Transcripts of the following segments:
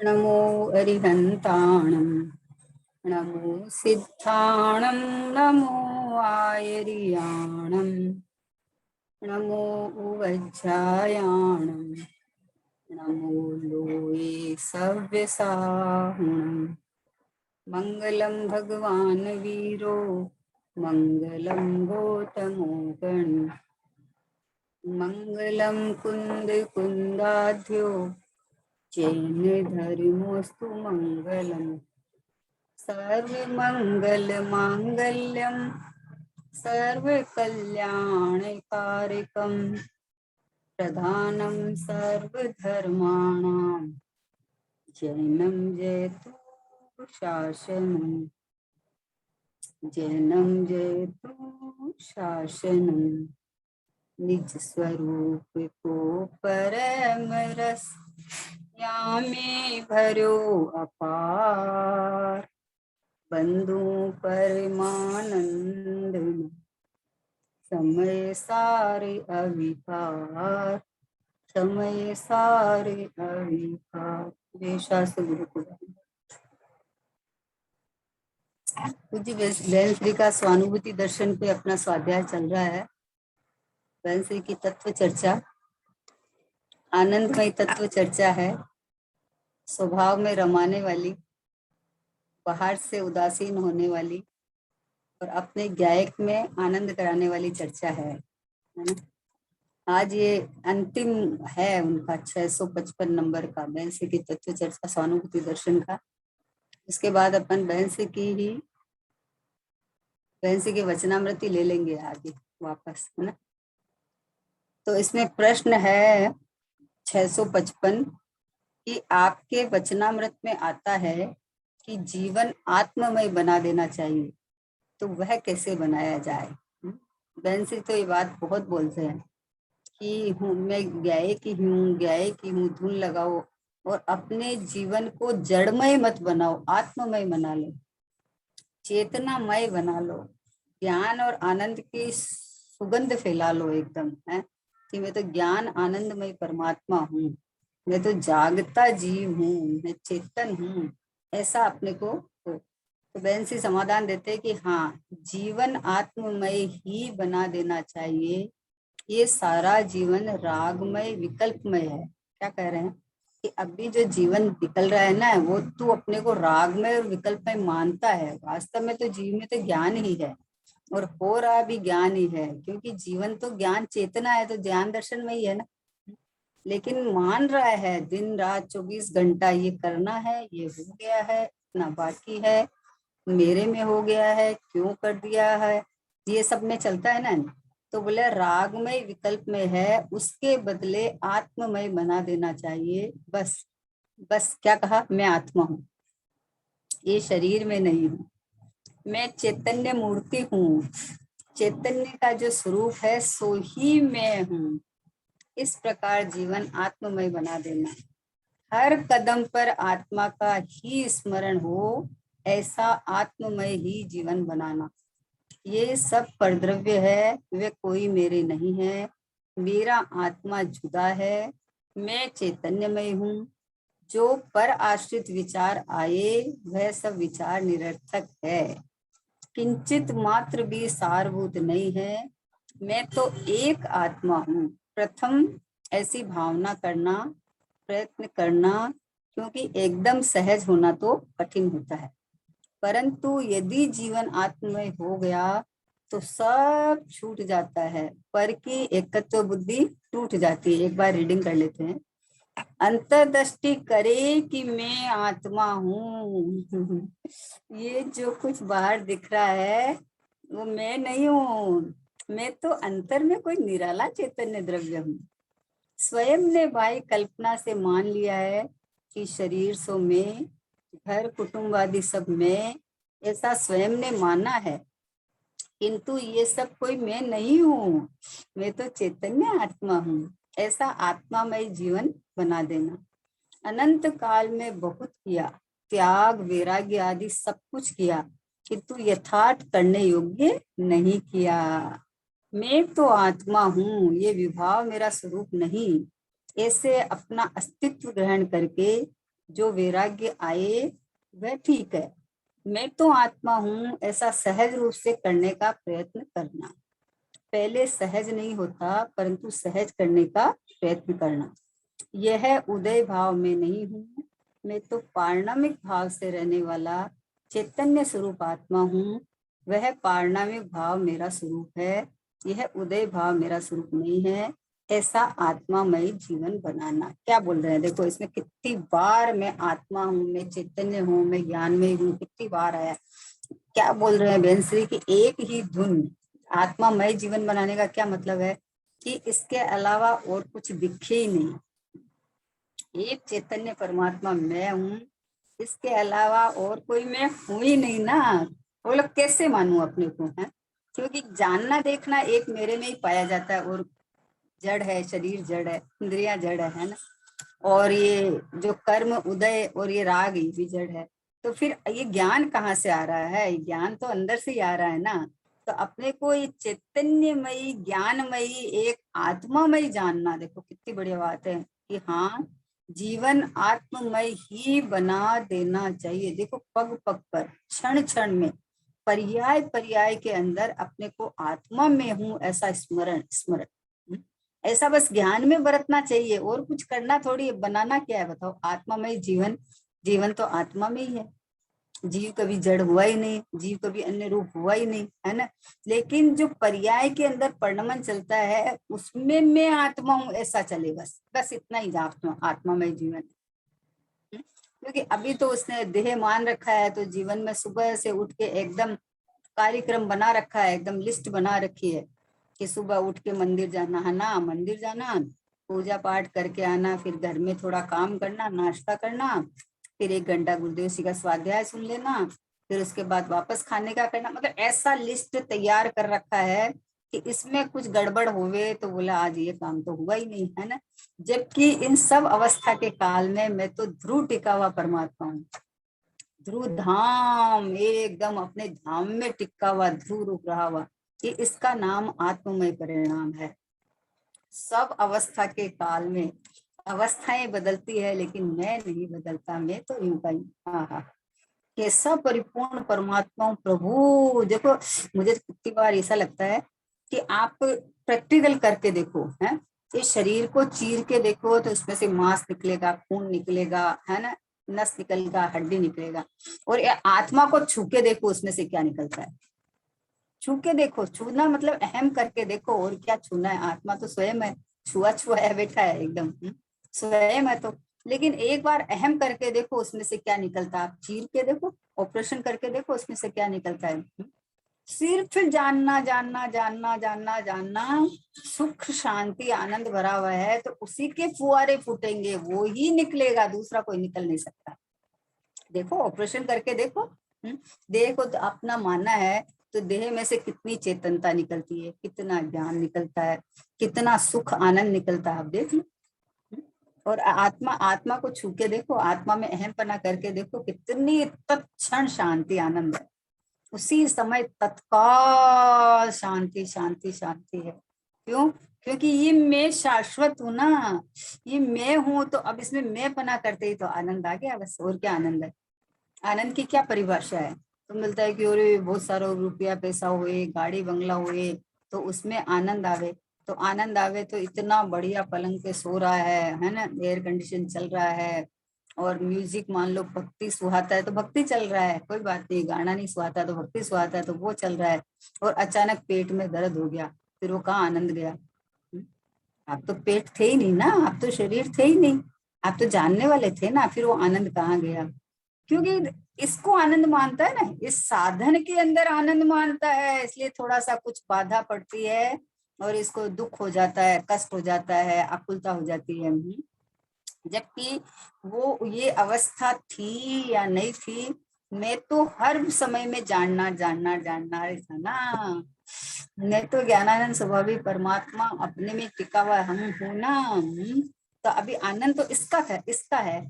नमो अरिहन्ताणं नमो सिद्धाणं नमो आयर्याणं नमो उवज्झायाणं नमो लोये सव्यसाहुणं मङ्गलं भगवान् वीरो मङ्गलं गौतमो गणी मङ्गलं कुन्द कुन्दाध्यो जैन धर्मोऽस्तु मङ्गलम् सर्वमंगल मांगल्यम सर्वकल्याणकारकम प्रधानम सर्वधर्माणां जैनम जयतु शासनम जैनम जयतु शासनम निज स्वरूप को परम रस यामे भरो अपार बंधु परमानंद समय सारे अविकार समय सारे अविकार। जय शास्त्र गुरुकुल। पूज्य बहन श्री का स्वानुभूति दर्शन पे अपना स्वाध्याय चल रहा है। बहन श्री की तत्व चर्चा आनंदमय तत्व चर्चा है, स्वभाव में रमाने वाली, बाहर से उदासीन होने वाली और अपने गायक में आनंद कराने वाली चर्चा है ना। आज ये अंतिम है उनका 655 नंबर का बहन श्री की तत्व चर्चा स्वानुभूति दर्शन का। इसके बाद अपन बहन श्री के वचनामृति ले लेंगे आगे वापस, है ना। तो इसमें प्रश्न है 655 कि आपके वचनामृत में आता है कि जीवन आत्ममय बना देना चाहिए, तो वह कैसे बनाया जाए। बहन श्री तो ये बात बहुत बोलते हैं कि मैं गायक ही हूँ, धुन लगाओ और अपने जीवन को जड़मय मत बनाओ, आत्ममय बना लो, चेतनामय बना लो, ज्ञान और आनंद की सुगंध फैला लो एकदम, है कि मैं तो ज्ञान आनंदमय परमात्मा हूँ, मैं तो जागता जीव हूँ, मैं चेतन हूँ, ऐसा अपने को हो। तो बहन से समाधान देते हैं कि हाँ, जीवन आत्ममय ही बना देना चाहिए। ये सारा जीवन रागमय विकल्पमय है। क्या कह रहे हैं कि अभी जो जीवन निकल रहा है ना, वो तू अपने को रागमय और विकल्पमय मानता है, वास्तव में तो जीव में तो ज्ञान ही है और हो रहा भी ज्ञान ही है, क्योंकि जीवन तो ज्ञान चेतना है, तो ज्ञान दर्शन में ही है ना। लेकिन मान रहा है दिन रात 24 घंटा ये करना है, ये हो गया है, इतना बाकी है, मेरे में हो गया है, क्यों कर दिया है, ये सब में चलता है ना। तो बोले रागमय विकल्प में है, उसके बदले आत्ममय बना देना चाहिए। बस क्या कहा, मैं आत्मा हूँ, ये शरीर में नहीं हूँ, मैं चैतन्य मूर्ति हूँ, चैतन्य का जो स्वरूप है सो ही मैं हूँ। इस प्रकार जीवन आत्ममय बना देना, हर कदम पर आत्मा का ही स्मरण हो, ऐसा आत्ममय ही जीवन बनाना। ये सब परद्रव्य है, वे कोई मेरे नहीं है, मेरा आत्मा जुदा है, मैं चैतन्यमय हूँ। जो पर आश्रित विचार आए वह सब विचार निरर्थक है, किंचित मात्र भी सारभूत नहीं है, मैं तो एक आत्मा हूँ। प्रथम ऐसी भावना करना, प्रयत्न करना, क्योंकि एकदम सहज होना तो कठिन होता है, परंतु यदि जीवन आत्ममय हो गया तो सब छूट जाता है, पर की एकत्व बुद्धि टूट जाती है। एक बार रीडिंग कर लेते हैं। अंतर्दृष्टि करे कि मैं आत्मा हूँ। ये जो कुछ बाहर दिख रहा है वो मैं नहीं हूँ, मैं तो अंतर में कोई निराला चैतन्य द्रव्य हूँ। स्वयं ने भाई कल्पना से मान लिया है कि शरीर सो मैं, घर कुटुंब आदि सब मैं, ऐसा स्वयं ने माना है, किंतु ये सब कोई मैं नहीं हूँ, मैं तो चैतन्य आत्मा हूँ, ऐसा आत्मामय जीवन बना देना। अनंत काल में बहुत किया, त्याग वैराग्य आदि सब कुछ किया, किंतु यथार्थ करने योग्य नहीं किया। मैं तो आत्मा हूँ, ये विभाव मेरा स्वरूप नहीं, ऐसे अपना अस्तित्व ग्रहण करके जो वैराग्य आए वह ठीक है। मैं तो आत्मा हूँ ऐसा सहज रूप से करने का प्रयत्न करना। पहले सहज नहीं होता, परंतु सहज करने का प्रयत्न करना। यह उदय भाव में नहीं हूँ, मैं तो पारणामिक भाव से रहने वाला चैतन्य स्वरूप आत्मा हूँ। वह पारणामिक भाव मेरा स्वरूप है, यह उदय भाव मेरा स्वरूप नहीं है। ऐसा आत्मामय जीवन बनाना। क्या बोल रहे हैं, देखो इसमें कितनी बार मैं आत्मा हूँ, मैं चैतन्य हूँ, मैं ज्ञानमय हूँ, कितनी बार आया। क्या बोल रहे हैं बेंश्री की एक ही धुन। आत्मामय जीवन बनाने का क्या मतलब है कि इसके अलावा और कुछ दिखे ही नहीं। एक चैतन्य परमात्मा मैं हूँ, इसके अलावा और कोई मैं हूं ही नहीं ना। वो लोग कैसे मानूं अपने को, है? क्योंकि जानना देखना एक मेरे में ही पाया जाता है, और जड़ है, शरीर जड़ है, इंद्रियां जड़ है ना। और ये जो कर्म उदय और ये राग ये भी जड़ है। तो फिर ये ज्ञान कहाँ से आ रहा है? ज्ञान तो अंदर से ही आ रहा है ना। तो अपने को ये चैतन्यमयी ज्ञानमयी एक आत्मामयी जानना, देखो कितनी बढ़िया बात है कि हाँ, जीवन आत्ममय ही बना देना चाहिए। देखो पग पग पर, क्षण क्षण में, पर्याय पर्याय के अंदर अपने को आत्मा में हूँ ऐसा स्मरण स्मरण, ऐसा बस ज्ञान में बरतना चाहिए। और कुछ करना थोड़ी, बनाना क्या है बताओ? आत्मामय जीवन, जीवन तो आत्मा में ही है। जीव कभी जड़ हुआ ही नहीं, जीव कभी अन्य रूप हुआ ही नहीं, है ना। लेकिन जो पर्याय के अंदर परिणमन चलता है उसमें मैं आत्मा हूँ ऐसा चले, बस बस इतना ही आत्मामय जीवन। क्योंकि अभी तो उसने देह मान रखा है, तो जीवन में सुबह से उठ के एकदम कार्यक्रम बना रखा है, एकदम लिस्ट बना रखी है कि सुबह उठ के मंदिर जाना है ना, मंदिर जाना, पूजा पाठ करके आना, फिर घर में थोड़ा काम करना, नाश्ता करना, फिर 1 घंटा गुरुदेव जी का स्वाध्याय सुन लेना, फिर उसके बाद वापस खाने का करना। मतलब ऐसा लिस्ट तैयार कर रखा है कि इसमें कुछ गड़बड़ होवे तो बोला आज ये काम तो हुआ ही नहीं, है ना। जबकि इन सब अवस्था के काल में मैं तो ध्रुव टिका हुआ परमात्मा हूँ। ध्रुव धाम, एकदम अपने धाम में टिका हुआ, ध्रुव रूप रहा हुआ। ये इसका नाम आत्ममय परिणाम है। सब अवस्था के काल में अवस्थाएं बदलती है, लेकिन मैं नहीं बदलता, मैं तो यूं का यूं। हाँ हाँ, ये सब परिपूर्ण परमात्मा प्रभु। देखो मुझे कितनी बार ऐसा लगता है कि आप प्रैक्टिकल करके देखो, है, इस शरीर को चीर के देखो तो उसमें से मांस निकलेगा, खून निकलेगा, है ना, नस निकलेगा, हड्डी निकलेगा। और ये आत्मा को छू के देखो उसमें से क्या निकलता है। छू के देखो, छूना मतलब अहम करके देखो, और क्या छूना है? आत्मा तो स्वयं है, छुआ छुआ है बैठा है एकदम, स्वयं है। तो लेकिन एक बार अहम करके देखो उसमें से क्या निकलता है। आप चीर के देखो, ऑपरेशन करके देखो उसमें से क्या निकलता है। सिर्फ जानना जानना जानना जानना जानना, सुख शांति आनंद भरा हुआ है, तो उसी के फुहारे फूटेंगे, वो ही निकलेगा, दूसरा कोई निकल नहीं सकता। देखो ऑपरेशन करके देखो, देखो तो अपना मानना है तो देह में से कितनी चेतनता निकलती है, कितना ज्ञान निकलता है, कितना सुख आनंद निकलता है, आप देख लो। और आत्मा, आत्मा को छू के देखो, आत्मा में अहम पना करके देखो, कितनी तत्क्षण शांति आनंद है, उसी समय तत्काल शांति शांति शांति है। क्यों? क्योंकि ये मैं शाश्वत हूं ना, ये मैं हूं, तो अब इसमें मैं पना करते ही तो आनंद आ गया, बस। और क्या आनंद है? आनंद की क्या परिभाषा है? तो मिलता है कि और बहुत सारा रुपया पैसा हुए, गाड़ी बंगला हुए, तो उसमें आनंद आवे। तो आनंद आवे तो इतना बढ़िया पलंग पे सो रहा है ना, एयर कंडीशन चल रहा है, और म्यूजिक मान लो भक्ति सुहाता है तो भक्ति चल रहा है, कोई बात नहीं, गाना नहीं सुहाता तो भक्ति सुहाता है तो वो चल रहा है। और अचानक पेट में दर्द हो गया, फिर वो कहाँ आनंद गया? आप तो पेट थे ही नहीं ना, आप तो शरीर थे ही नहीं, आप तो जानने वाले थे ना, फिर वो आनंद कहाँ गया? क्योंकि इसको आनंद मानता है ना, इस साधन के अंदर आनंद मानता है, इसलिए थोड़ा सा कुछ बाधा पड़ती है और इसको दुख हो जाता है, कष्ट हो जाता है, आकुलता हो जाती है। जबकि वो ये अवस्था थी या नहीं थी, मैं तो हर समय में जानना जानना जानना था ना। मैं तो ज्ञानानंद स्वभावी परमात्मा अपने में टिका हुआ हम हूं ना। तो अभी आनंद तो इसका था, इसका है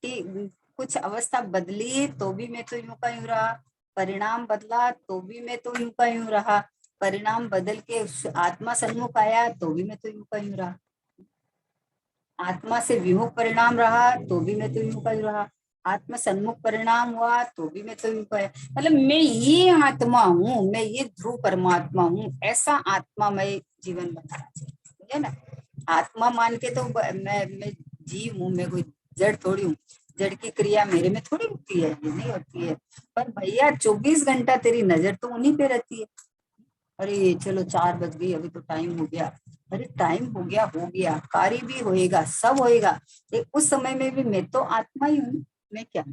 कि कुछ अवस्था बदली तो भी मैं तो यूं का यूं रहा, परिणाम बदला तो भी मैं तो यूं का यूं रहा, परिणाम बदल के आत्मा सन्मुख आया तो भी मैं तो यूं का यूं रहा। आत्मा से विमुख परिणाम रहा तो भी मैं तो विमुख ही रहा, आत्मा सन्मुख परिणाम हुआ तो भी मैं तो विमुख है। मतलब मैं ये आत्मा हूँ, मैं ये ध्रुव परमात्मा हूँ, ऐसा आत्मामय जीवन बनाना चाहिए, समझे ना। आत्मा मान के तो मैं जीव हूँ, मैं कोई जड़ थोड़ी हूँ, जड़ की क्रिया मेरे में थोड़ी होती है, ये नहीं होती है। पर भैया 24 घंटा तेरी नजर तो उन्हीं पे रहती है। अरे चलो 4 बज गई, अभी तो टाइम हो गया। अरे टाइम हो गया, कार्य भी होएगा, सब होएगा। उस समय में भी मैं तो आत्मा ही हूँ। मैं क्या,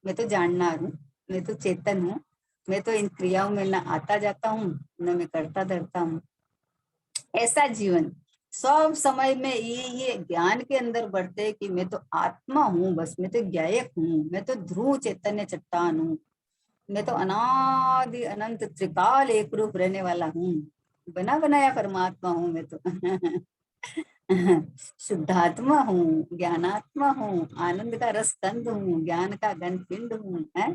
मैं तो जानना हूँ, मैं तो चेतन हूँ। मैं तो इन क्रियाओं में न आता जाता हूँ, न मैं करता धरता हूँ। ऐसा जीवन सब समय में ये ज्ञान के अंदर बढ़ते कि मैं तो आत्मा हूँ, बस मैं तो ज्ञायक हूँ, मैं तो ध्रुव चैतन्य चट्टान हूँ, मैं तो अनादि अनंत त्रिकाल एक रूप रहने वाला हूँ, बना बनाया परमात्मा हूँ मैं तो। शुद्धात्मा हूँ, ज्ञानात्मा हूँ, आनंद का रस कंद हूँ, ज्ञान का घन पिंड हूँ, है।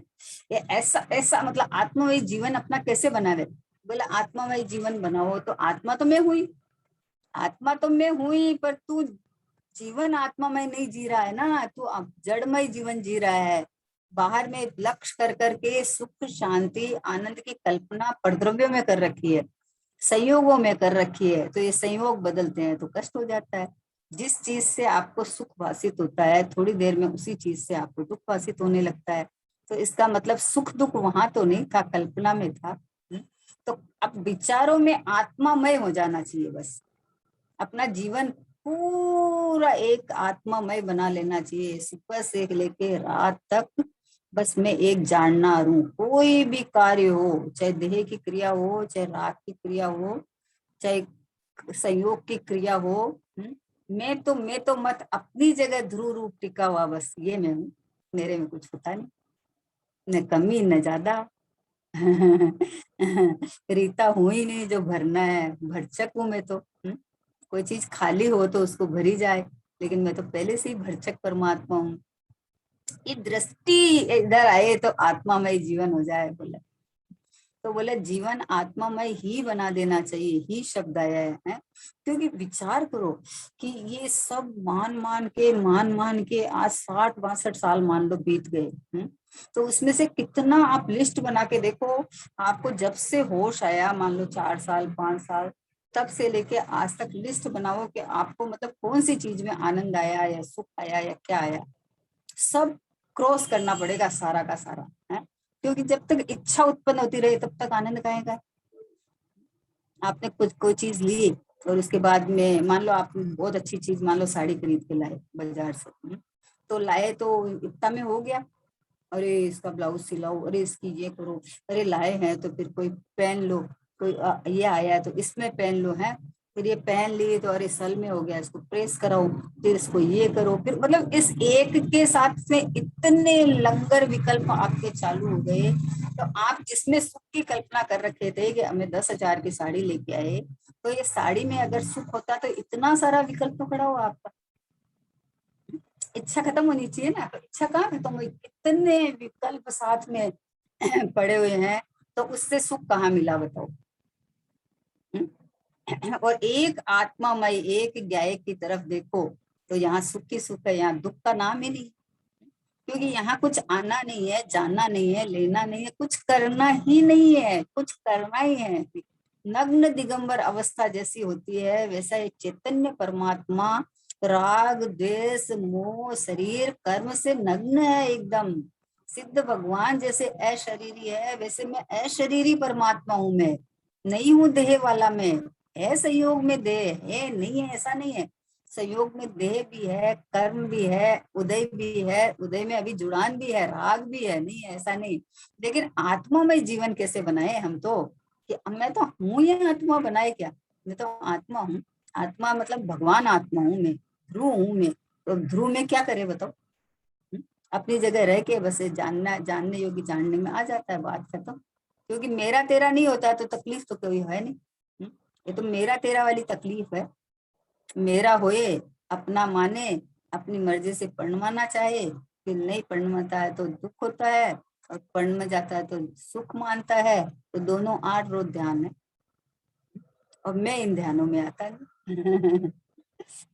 ये ऐसा ऐसा मतलब आत्मामय जीवन अपना कैसे बनावे। बोला आत्मामय जीवन बनाओ, तो आत्मा तो मैं हुई, आत्मा तो मैं हुई, पर तू जीवन आत्मामय नहीं जी रहा है ना, तू अब जड़मय जीवन जी रहा है। बाहर में लक्ष्य कर करके सुख शांति आनंद की कल्पना परद्रव्यों में कर रखी है, संयोगों में कर रखी है, तो ये संयोग बदलते हैं तो कष्ट हो जाता है। जिस चीज से आपको सुख भाषित होता है, थोड़ी देर में उसी चीज से आपको दुख भाषित होने लगता है। तो इसका मतलब सुख दुख वहां तो नहीं था, कल्पना में था। तो अब विचारों में आत्मामय हो जाना चाहिए, बस अपना जीवन पूरा एक आत्मामय बना लेना चाहिए, सुबह से लेके रात तक। बस मैं एक जानना हूँ, कोई भी कार्य हो, चाहे देह की क्रिया हो, चाहे राग की क्रिया हो, चाहे संयोग की क्रिया हो, मैं तो मत अपनी जगह ध्रुव रूप टिका हुआ, बस ये मैं हूँ, मेरे में कुछ होता नहीं, न कमी न ज्यादा। रीता हूं ही नहीं जो भरना है, भरचक हूं मैं तो। कोई चीज खाली हो तो उसको भरी जाए, लेकिन मैं तो पहले से ही भरचक परमात्मा हूँ। ये दृष्टि इधर आए तो आत्मामय जीवन हो जाए, बोले तो बोले जीवन आत्मामय ही बना देना चाहिए, ही शब्द आया है। क्योंकि विचार करो कि ये सब मान मान के आज 60-62 साल मान लो बीत गए। तो उसमें से कितना आप लिस्ट बना के देखो, आपको जब से होश आया, मान लो 4 साल 5 साल, तब से लेके आज तक लिस्ट बनाओ कि आपको मतलब कौन सी चीज में आनंद आया या सुख आया या क्या आया। सब क्रॉस करना पड़ेगा सारा का सारा, है। क्योंकि जब तक इच्छा उत्पन्न होती रहे तब तक आनंद कहेगा। आपने कुछ कोई चीज ली और उसके बाद में मान लो आप बहुत अच्छी चीज, मान लो साड़ी खरीद के लाए बाजार से, तो लाए तो इतना में हो गया, अरे इसका ब्लाउज सिलाओ, अरे इसकी ये करो, अरे लाए हैं तो फिर कोई पहन लो, कोई ये आया है तो इसमें पहन लो, है। फिर ये पहन लिए तो अरे सल में हो गया, इसको प्रेस कराओ, फिर इसको ये करो, फिर मतलब इस एक के साथ में इतने लंगर विकल्प आपके चालू हो गए। तो आप जिसमें सुख की कल्पना कर रखे थे कि हमें 10,000 की साड़ी लेके आए, तो ये साड़ी में अगर सुख होता तो इतना सारा विकल्प तो खड़ा हुआ आपका। इच्छा खत्म होनी चाहिए ना, तो इच्छा कहाँ खत्म हुई, कितने विकल्प साथ में पड़े हुए हैं, तो उससे सुख कहाँ मिला बताओ। और एक आत्मामय एक ज्ञायक की तरफ देखो, तो यहाँ सुख की सुख है, यहाँ दुख का नाम ही नहीं। क्योंकि यहाँ कुछ आना नहीं है, जानना नहीं है, लेना नहीं है, कुछ करना ही नहीं है, कुछ करना ही है। नग्न दिगंबर अवस्था जैसी होती है, वैसा एक चैतन्य परमात्मा राग द्वेष मोह शरीर कर्म से नग्न है एकदम। सिद्ध भगवान जैसे अशरीरी है, वैसे मैं अशरीरी परमात्मा हूं, मैं नहीं हूं देह वाला। मैं है संयोग में देह है, नहीं है ऐसा नहीं है। संयोग में देह भी है, कर्म भी है, उदय भी है, उदय में अभी जुड़ान भी है, राग भी है, नहीं है ऐसा नहीं। लेकिन आत्मा में जीवन कैसे बनाए हम तो, कि मैं तो हूँ, ये आत्मा बनाए क्या, मैं तो आत्मा हूँ। आत्मा मतलब भगवान आत्मा हूँ मैं, ध्रुव हूँ मैं। तो ध्रुव में क्या करे बताओ। अपनी जगह रह के बस जानना, जानने योग्य जानने में आ जाता है, बात खत्म। क्योंकि मेरा तेरा नहीं होता है तो तकलीफ तो कोई है नहीं। ये तो मेरा तेरा वाली तकलीफ है। मेरा होए, अपना माने, अपनी मर्जी से पढ़वाना चाहे, फिर नहीं पढ़वाता है तो दुख होता है, और पढ़ में जाता है तो सुख मानता है। तो दोनों 8 रोज ध्यान है, और मैं इन ध्यानों में आता नहीं।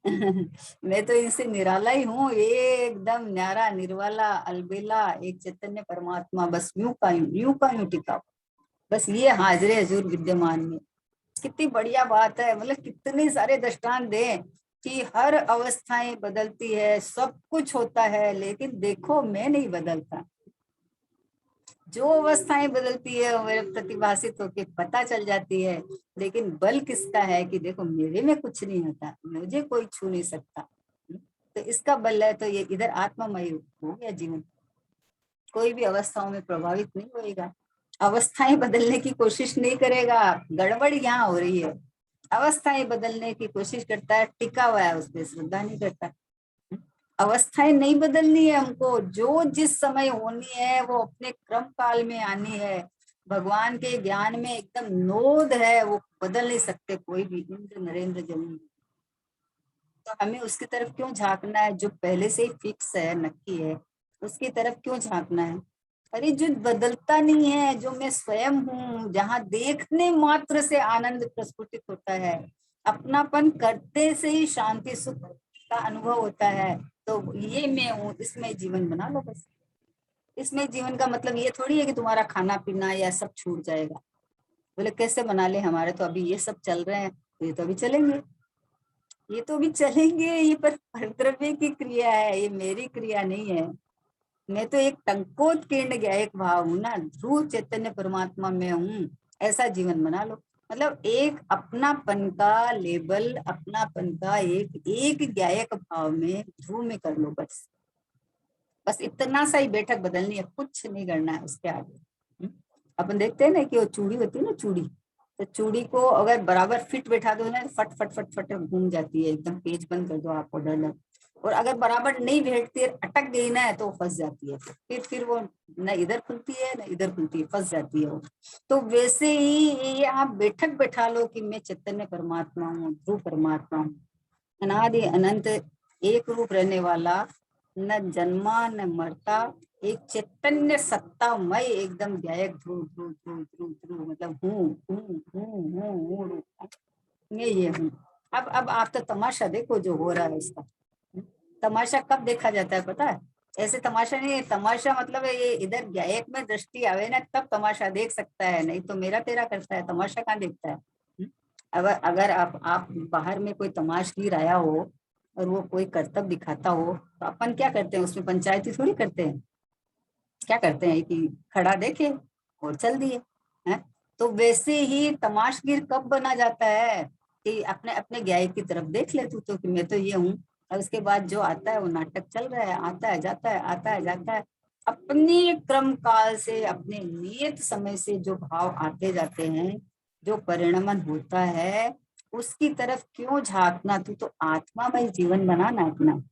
मैं तो इनसे निराला ही हूँ, एकदम न्यारा निर्वाला अलबेला एक चैतन्य परमात्मा, बस यूं का यूं टिका, बस ये हाजिर हजूर विद्यमान में। कितनी बढ़िया बात है, मतलब कितने सारे दृष्टांत दे कि हर अवस्थाएं बदलती है, सब कुछ होता है, लेकिन देखो मैं नहीं बदलता। जो अवस्थाएं बदलती है वो मेरे प्रतिभासित होके पता चल जाती है, लेकिन बल किसका है कि देखो मेरे में कुछ नहीं होता, मुझे कोई छू नहीं सकता। तो इसका बल है, तो ये इधर आत्मामय हो गया जीवन, कोई भी अवस्थाओं में प्रभावित नहीं होएगा। अवस्थाएं बदलने की कोशिश नहीं करेगा, गड़बड़ यहाँ हो रही है। अवस्थाएं बदलने की कोशिश करता है, टिका हुआ है उस पर श्रद्धा नहीं करता। अवस्थाएं नहीं बदलनी है हमको, जो जिस समय होनी है वो अपने क्रम काल में आनी है। भगवान के ज्ञान में एकदम नोद है, वो बदल नहीं सकते कोई भी, इंद्र नरेंद्र जमीन। तो हमें उसकी तरफ क्यों झांकना है, जो पहले से ही फिक्स है, नक्की है, उसकी तरफ क्यों झांकना है। अरे जो बदलता नहीं है, जो मैं स्वयं हूँ, जहाँ देखने मात्र से आनंद प्रस्फुटित होता है, अपनापन करते से ही शांति सुख का अनुभव होता है, तो ये मैं हूँ, इसमें जीवन बना लो बस। इसमें जीवन का मतलब ये थोड़ी है कि तुम्हारा खाना पीना या सब छूट जाएगा। बोले कैसे बना ले, हमारे तो अभी ये सब चल रहे हैं, तो ये तो अभी चलेंगे, ये तो अभी चलेंगे, ये पर कर्तव्य की क्रिया है, ये मेरी क्रिया नहीं है। मैं तो एक टंकोत्कीर्ण गायक भाव हूं ना, ध्रुव चैतन्य परमात्मा में हूँ, ऐसा जीवन बना लो। मतलब एक अपनापन का लेबल, अपनापन का एक एक गायक भाव में ध्रुव में कर लो बस। बस इतना सा ही बैठक बदलनी है, कुछ नहीं करना है उसके आगे। अपन देखते हैं ना कि वो चूड़ी होती है ना, चूड़ी, तो चूड़ी को अगर बराबर फिट बैठा दो ना, फट फट फट फट घूम जाती है, एकदम पेज बंद कर दो आपको डर लग। और अगर बराबर नहीं बैठती है, अटक गई ना, तो फंस जाती है, फिर वो न इधर खुलती है न इधर खुलती है, फंस जाती है वो। तो वैसे ही ये आप बैठक बैठा लो कि मैं चैतन्य परमात्मा हूँ, ध्रुव परमात्मा हूँ, अनादि अनंत एक रूप रहने वाला, न जन्मा न मरता, एक चैतन्य सत्तामय एकदम गायक, ध्रुव ध्रुव ध्रुव ध्रुव ध्रुव, मतलब हूँ रूप, मैं ये हूँ। अब आप तो तमाशा देखो जो हो रहा है इसका। तमाशा कब देखा जाता है पता है? ऐसे तमाशा नहीं है, तमाशा मतलब ये इधर गायक में दृष्टि आवे ना, तब तमाशा देख सकता है, नहीं तो मेरा तेरा करता है, तमाशा कहाँ देखता है। अगर अगर आप बाहर में कोई तमाशगीर आया हो और वो कोई करतब दिखाता हो, तो अपन क्या करते हैं, उसमें पंचायती थोड़ी करते हैं। क्या करते हैं कि खड़ा देखे और चल दिए, हैं? तो वैसे ही तमाशगीर कब बना जाता है कि अपने अपने गायक की तरफ देख ले तू तो, कि मैं तो ये हूँ, और उसके बाद जो आता है वो नाटक चल रहा है, आता है जाता है, आता है जाता है। अपने क्रम काल से, अपने नियत समय से जो भाव आते जाते हैं, जो परिणमन होता है, उसकी तरफ क्यों झांकना, तू तो आत्मामय जीवन बनाना अपना।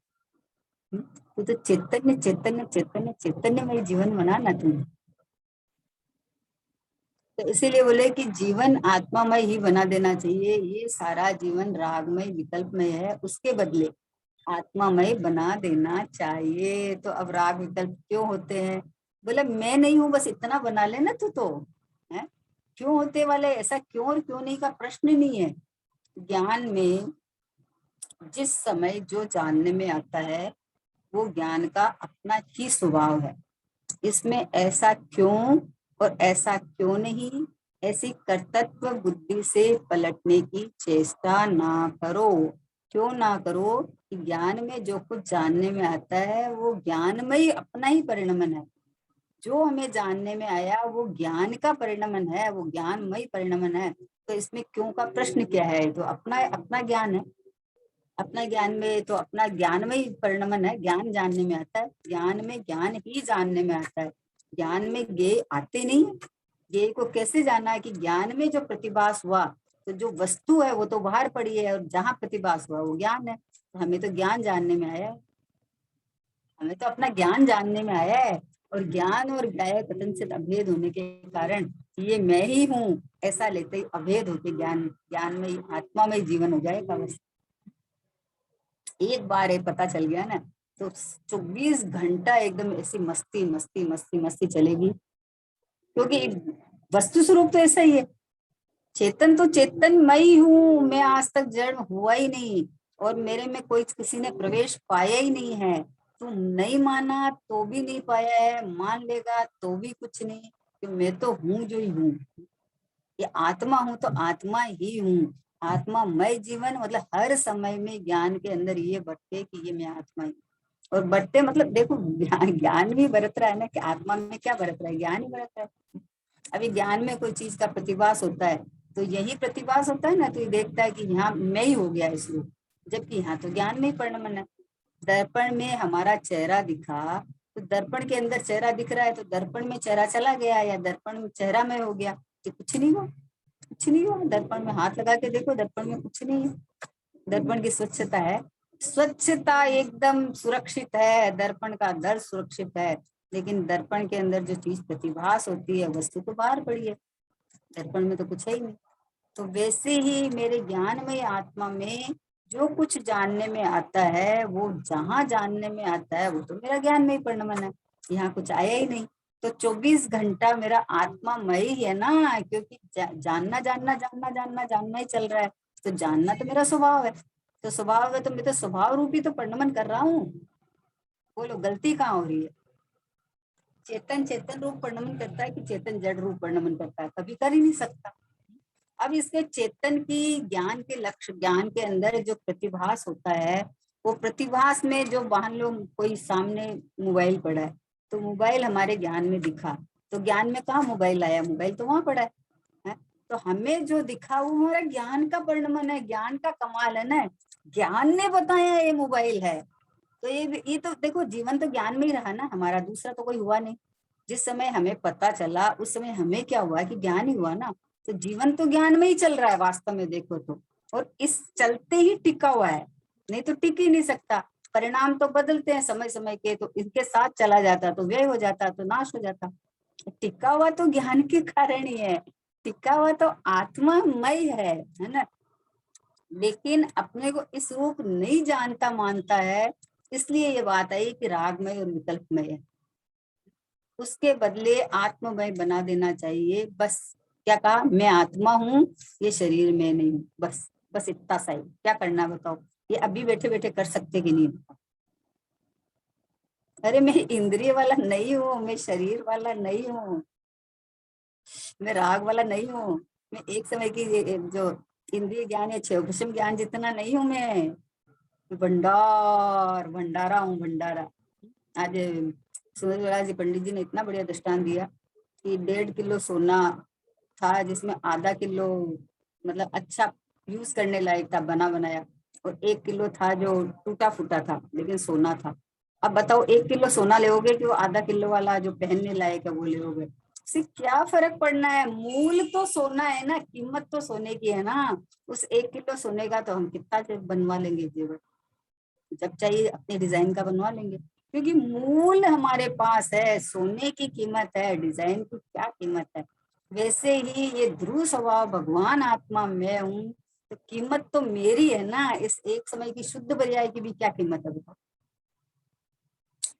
तू तो चैतन्य चैतन्य चैतन्य चैतन्यमय जीवन बनाना तू। तो इसीलिए बोले कि जीवन आत्मामय ही बना देना चाहिए, ये सारा जीवन रागमय विकल्पमय है, उसके बदले आत्मामय बना देना चाहिए। तो अब राग विकल्प क्यों होते हैं, बोले मैं नहीं हूं, बस इतना बना लेना तू तो है। क्यों होते वाले, ऐसा क्यों और क्यों नहीं का प्रश्न नहीं है। ज्ञान में जिस समय जो जानने में आता है, वो ज्ञान का अपना ही स्वभाव है। इसमें ऐसा क्यों और ऐसा क्यों नहीं, ऐसी कर्तव्य बुद्धि से पलटने की चेष्टा ना करो। क्यों ना करो कि ज्ञान में जो कुछ जानने में आता है, वो ज्ञान में ही अपना ही परिणमन है। जो हमें जानने में आया वो ज्ञान का परिणमन है, वो ज्ञानमय परिणमन है। तो इसमें क्यों का प्रश्न क्या है, तो अपना अपना ज्ञान है। अपना ज्ञान में तो अपना ज्ञान में ही परिणमन है, ज्ञान जानने में आता है, ज्ञान में ज्ञान ही जानने में आता है। ज्ञान में ज्ञेय आते नहीं है। ज्ञेय को कैसे जाना है कि ज्ञान में जो प्रतिभास हुआ, तो जो वस्तु है वो तो बाहर पड़ी है, और जहाँ प्रतिभास हुआ वो ज्ञान है। तो हमें तो ज्ञान जानने में आया है, हमें तो अपना ज्ञान जानने में आया है। और ज्ञान और ज्ञाय कथनचित अभेद होने के कारण ये मैं ही हूँ ऐसा लेते ही अभेद होते ज्ञान ज्ञान में आत्मा में जीवन हो जाएगा बस। एक बार ये पता चल गया ना, तो 24 घंटा एकदम ऐसी मस्ती मस्ती मस्ती मस्ती चलेगी। क्योंकि वस्तु स्वरूप तो ऐसा ही है, चेतन तो चेतन मैं ही हूँ, मैं आज तक जड़ हुआ ही नहीं। और मेरे में कोई किसी ने प्रवेश पाया ही नहीं है। तू नहीं माना तो भी नहीं पाया है, मान लेगा तो भी कुछ नहीं, कि मैं तो हूँ जो ही हूँ। ये आत्मा हूँ तो आत्मा ही हूँ। आत्मा मय जीवन मतलब हर समय में ज्ञान के अंदर ये बरते कि ये मैं आत्मा ही। और बरते मतलब देखो ज्ञान भी बरत रहा है ना, कि आत्मा में क्या बरत रहा है, ज्ञान ही बरत रहा है। अभी ज्ञान में कोई चीज का प्रतिभास होता है तो यही प्रतिभास होता है ना, तो ये देखता है कि यहाँ मैं ही हो गया इस रूप, जबकि यहाँ तो ज्ञान में ही परिणमन है। दर्पण में हमारा चेहरा दिखा तो दर्पण के अंदर चेहरा दिख रहा है, तो दर्पण में चेहरा चला गया या दर्पण में चेहरा में हो गया, तो कुछ नहीं हुआ, कुछ नहीं हुआ। दर्पण में हाथ लगा के देखो, दर्पण में कुछ नहीं है। दर्पण की स्वच्छता है, स्वच्छता एकदम सुरक्षित है, दर्पण का दर सुरक्षित है, लेकिन दर्पण के अंदर जो चीज प्रतिभास होती है वस्तु तो बाहर पड़ी है, दर्पण में तो कुछ है ही नहीं। तो वैसे ही मेरे ज्ञानमय आत्मा में जो कुछ जानने में आता है, वो जहां जानने में आता है वो तो मेरा ज्ञान में ही परिणमन है, यहाँ कुछ आया ही नहीं। तो 24 घंटा मेरा आत्मामय ही है ना, क्योंकि जानना जानना जानना जानना जानना ही चल रहा है। तो जानना तो मेरा स्वभाव है, तो स्वभाव है तो मैं तो स्वभाव रूपी तो परिणमन कर रहा हूँ। बोलो गलती कहाँ हो रही है? चेतन चेतन रूप परिणमन करता है कि चेतन जड़ रूप परिणमन करता है? कभी कर ही नहीं सकता। अब इसके चेतन की ज्ञान के लक्ष्य, ज्ञान के अंदर जो प्रतिभास होता है, वो प्रतिभास में जो मान लो कोई सामने मोबाइल पड़ा है, तो मोबाइल हमारे ज्ञान में दिखा, तो ज्ञान में कहाँ मोबाइल आया, मोबाइल तो वहां पड़ा है? तो हमें जो दिखा वो हमारा ज्ञान का परिणमन है, ज्ञान का कमाल है ना, ज्ञान ने बताया ये मोबाइल है। तो ये तो देखो जीवन तो ज्ञान में ही रहा ना हमारा, दूसरा तो कोई हुआ नहीं। जिस समय हमें पता चला उस समय हमें क्या हुआ कि ज्ञान ही हुआ ना, तो जीवन तो ज्ञान में ही चल रहा है वास्तव में देखो तो, और इस चलते ही टिका हुआ है, नहीं तो टिक ही नहीं सकता। परिणाम तो बदलते हैं समय समय के, तो इनके साथ चला जाता तो व्यय हो जाता, तो नाश हो जाता। टिका हुआ तो ज्ञान के कारण ही है, टिका हुआ तो आत्मामय है ना। लेकिन अपने को इस रूप नहीं जानता मानता है, इसलिए ये बात आई कि रागमय और विकल्पमय है। उसके बदले आत्ममय बना देना चाहिए बस। क्या कहा, मैं आत्मा हूँ, ये शरीर में नहीं हूँ, बस बस इतना सा ही। क्या करना बताओ, ये अभी बैठे बैठे कर सकते कि नहीं? अरे मैं इंद्रिय वाला नहीं हूँ, मैं शरीर वाला नहीं हूँ, मैं राग वाला नहीं हूँ, मैं एक समय की जो इंद्रिय ज्ञान या क्षय ज्ञान जितना नहीं हूँ मैं भंडार भंडारा हूँ, भंडारा। आज सूरज जी पंडित जी ने इतना बढ़िया दृष्टांत दिया कि 1.5 किलो सोना था, जिसमें आधा किलो मतलब अच्छा यूज करने लायक था, बना बनाया, और 1 किलो था जो टूटा फूटा था लेकिन सोना था। अब बताओ 1 किलो सोना लेोगे कि वो आधा किलो वाला जो पहनने लायक है वो लेोगे? इससे क्या फर्क पड़ना है, मूल तो सोना है ना, कीमत तो सोने की है ना। उस 1 किलो सोने का तो हम कितना बनवा लेंगे जेवर, जब चाहिए अपने डिजाइन का बनवा लेंगे, क्योंकि मूल हमारे पास है। सोने की कीमत है, डिजाइन की क्या कीमत है? वैसे ही ये ध्रुव स्वभाव भगवान आत्मा मैं हूँ, तो कीमत तो मेरी है ना। इस एक समय की शुद्ध पर्याय की भी क्या कीमत है बताओ?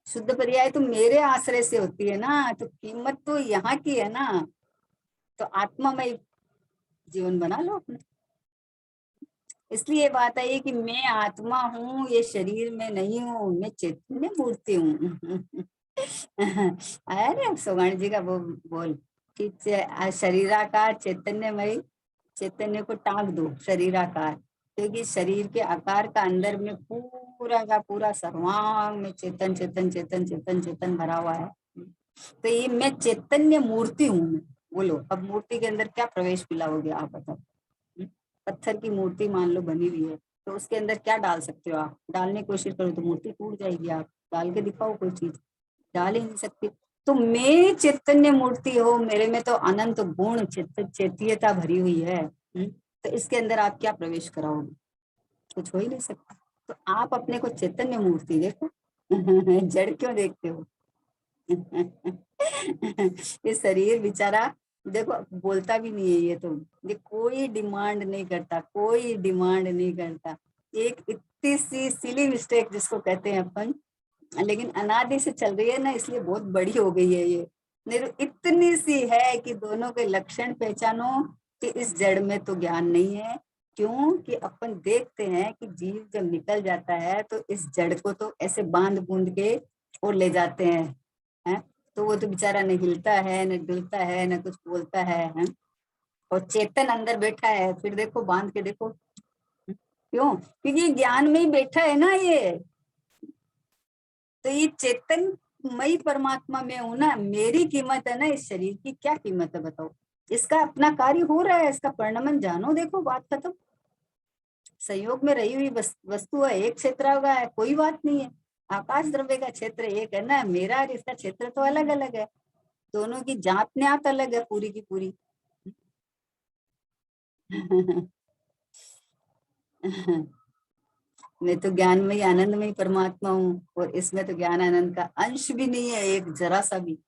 शुद्ध पर्याय तो मेरे आश्रय से होती है ना, तो कीमत तो यहाँ की है ना। तो आत्मामय जीवन बना लो अपने। इसलिए बात आई कि मैं आत्मा हूँ, ये शरीर में नहीं हूँ, मैं चैतन्य मूर्ति हूँ। अरे सोगान जी का वो बोल कि शरीराकार चैतन्यमय, चैतन्य को टांग दो शरीराकार, क्योंकि शरीर के आकार का अंदर में पूरा का पूरा सर्वांग में चेतन चेतन चेतन चेतन चेतन भरा हुआ है। तो ये मैं चैतन्य मूर्ति हूँ मैं। बोलो अब मूर्ति के अंदर क्या प्रवेश मिला हो गया आप बताओ? पत्थर की मूर्ति मान लो बनी हुई है, तो उसके अंदर क्या डाल सकते हो आप? डालने की कोशिश करो तो मूर्ति टूट जाएगी, आप डाल के दिखाओ कोई चीज, डाल ही नहीं सकती। तो मैं चैतन्य मूर्ति हो, मेरे में तो अनंत गुण चैत्यता भरी हुई है। तो इसके अंदर आप क्या प्रवेश कराओगे? कुछ हो ही नहीं सकता। तो आप अपने को चैतन्य मूर्ति देखो। जड़ क्यों देखते हो? ये शरीर बेचारा देखो बोलता भी नहीं है, ये कोई डिमांड नहीं करता, कोई डिमांड नहीं करता। एक इतनी सी सिली मिस्टेक जिसको कहते हैं अपन, लेकिन अनादि से चल रही है ना, इसलिए बहुत बड़ी हो गई है ये। नहीं तो इतनी सी है कि दोनों के लक्षण पहचानो कि इस जड़ में तो ज्ञान नहीं है, क्यों कि अपन देखते हैं कि जीव जब निकल जाता है तो इस जड़ को तो ऐसे बांध बूंद के और ले जाते हैं? तो वो तो बेचारा न हिलता है, न डुलता है, न कुछ बोलता है? और चेतन अंदर बैठा है, फिर देखो बांध के देखो। क्यों? क्योंकि ज्ञान में ही बैठा है ना ये। तो ये चेतन मई परमात्मा में हूं ना, मेरी कीमत है ना इस शरीर की, क्या कीमत है बताओ? इसका अपना कार्य हो रहा है, इसका परिणमन जानो, देखो बात खत्म। संयोग में रही हुई वस्तु है, एक क्षेत्र होगा है, कोई बात नहीं है। आकाश द्रव्य का क्षेत्र एक है ना, मेरा और इसका क्षेत्र तो अलग अलग है। दोनों की जात न्यात अलग है पूरी की पूरी। मैं तो ज्ञान में ही आनंद में ही परमात्मा हूँ, और इसमें तो ज्ञान आनंद का अंश भी नहीं है, एक जरा सा भी।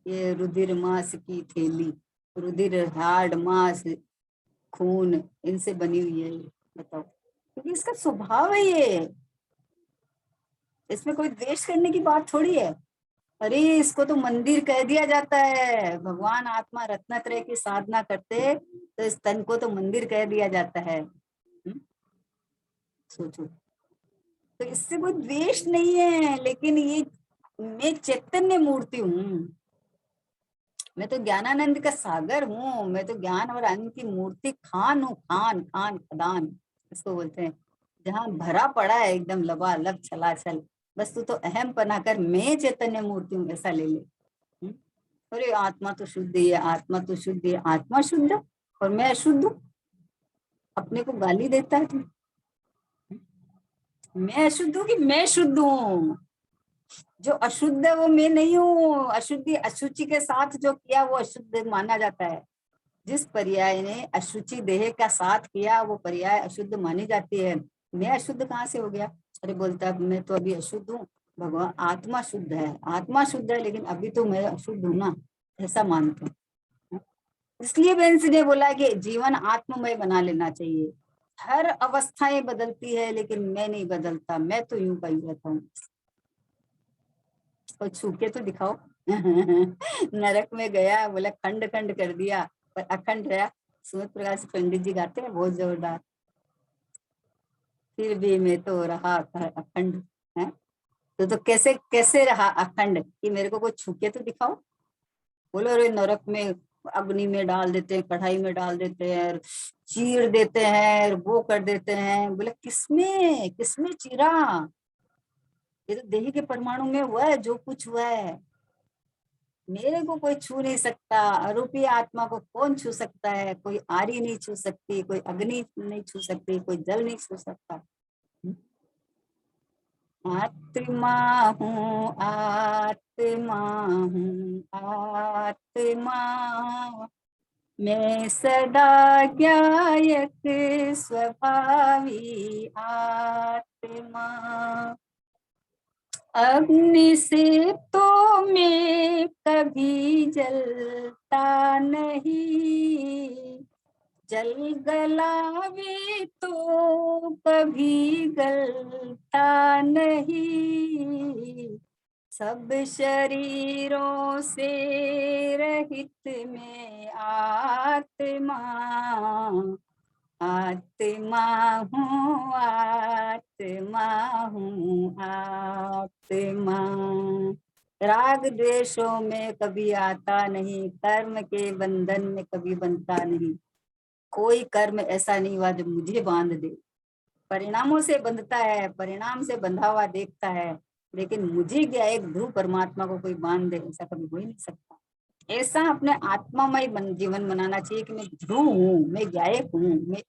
ये रुधिर मांस की थैली, रुधिर हाड़ मांस खून इनसे बनी हुई है, बताओ। क्योंकि इसका स्वभाव है ये, इसमें कोई द्वेष करने की बात थोड़ी है। अरे इसको तो मंदिर कह दिया जाता है। भगवान आत्मा रत्नत्रय की साधना करते तो इस तन को तो मंदिर कह दिया जाता है। सोचो, तो इससे कोई द्वेष नहीं है, लेकिन ये मैं चैतन्य मूर्ति हूँ, मैं तो ज्ञानानंद का सागर हूँ, मैं तो ज्ञान और आनंद की मूर्ति खान हूँ, खान खान खदान इसको बोलते हैं, जहाँ भरा पड़ा है एकदम लबालब छलाछल। बस तू तो अहम पना कर, मैं चैतन्य मूर्ति हूँ ऐसा ले ले। अरे आत्मा तो शुद्ध ही है, आत्मा तो शुद्ध है, आत्मा शुद्ध और मैं अशुद्ध हूँ, अपने को गाली देता है तू। मैं अशुद्ध हूँ कि मैं शुद्ध हूँ? जो अशुद्ध है वो मैं नहीं हूँ। अशुद्धि अशुचि के साथ जो किया वो अशुद्ध माना जाता है। जिस पर्याय ने अशुचि देह का साथ किया वो पर्याय अशुद्ध मानी जाती है। मैं अशुद्ध कहाँ से हो गया? अरे बोलता है मैं तो अभी अशुद्ध हूँ, भगवान आत्मा शुद्ध है, आत्मा शुद्ध है, लेकिन अभी तो मैं अशुद्ध हूँ ना, ऐसा मानते हैं। इसलिए बेंस ने बोला कि जीवन आत्ममय बना लेना चाहिए। हर अवस्थाएं बदलती है लेकिन मैं नहीं बदलता, मैं तो यूं का यूं रहता हूँ। और छू के तो दिखाओ। नरक में गया, बोला खंड खंड कर दिया पर अखंड रहा। सुमित प्रकाश पंडित जी गाते हैं बहुत जोरदार, फिर भी मैं तो रहा अखंड है। तो कैसे कैसे रहा अखंड कि मेरे को कोई छू के तो दिखाओ। बोलो अरे नरक में अग्नि में डाल देते हैं, कढ़ाई में डाल देते हैं, चीर देते हैं, वो कर देते हैं। बोले किसमें किसमें चीरा? ये तो देह के परमाणु में हुआ है जो कुछ हुआ है, मेरे को कोई छू नहीं सकता। अरूपी आत्मा को कौन छू सकता है? कोई आरी नहीं छू सकती, कोई अग्नि नहीं छू सकती, कोई जल नहीं छू सकता। आत्मा हूँ आत्मा हूँ आत्मा, मैं सदा ज्ञायक स्वभावी आत्मा। अग्नि से तो मैं कभी जलता नहीं, जल गलावे तो कभी गलता नहीं। सब शरीरों से रहित में आत्मा, आत्मा हूँ आत्मा हूँ आत्मा। राग द्वेषों में कभी आता नहीं, कर्म के बंधन में कभी बनता नहीं। कोई कर्म ऐसा नहीं हुआ जो मुझे बांध दे। परिणामों से बंधता है, परिणाम से बंधा हुआ देखता है, लेकिन मुझे क्या एक ध्रुव परमात्मा को कोई बांध दे, ऐसा कभी हो ही नहीं सकता। ऐसा अपने आत्मामय जीवन बनाना चाहिए कि मैं ध्रुव हूँ, मैं गायक हूँ, मैं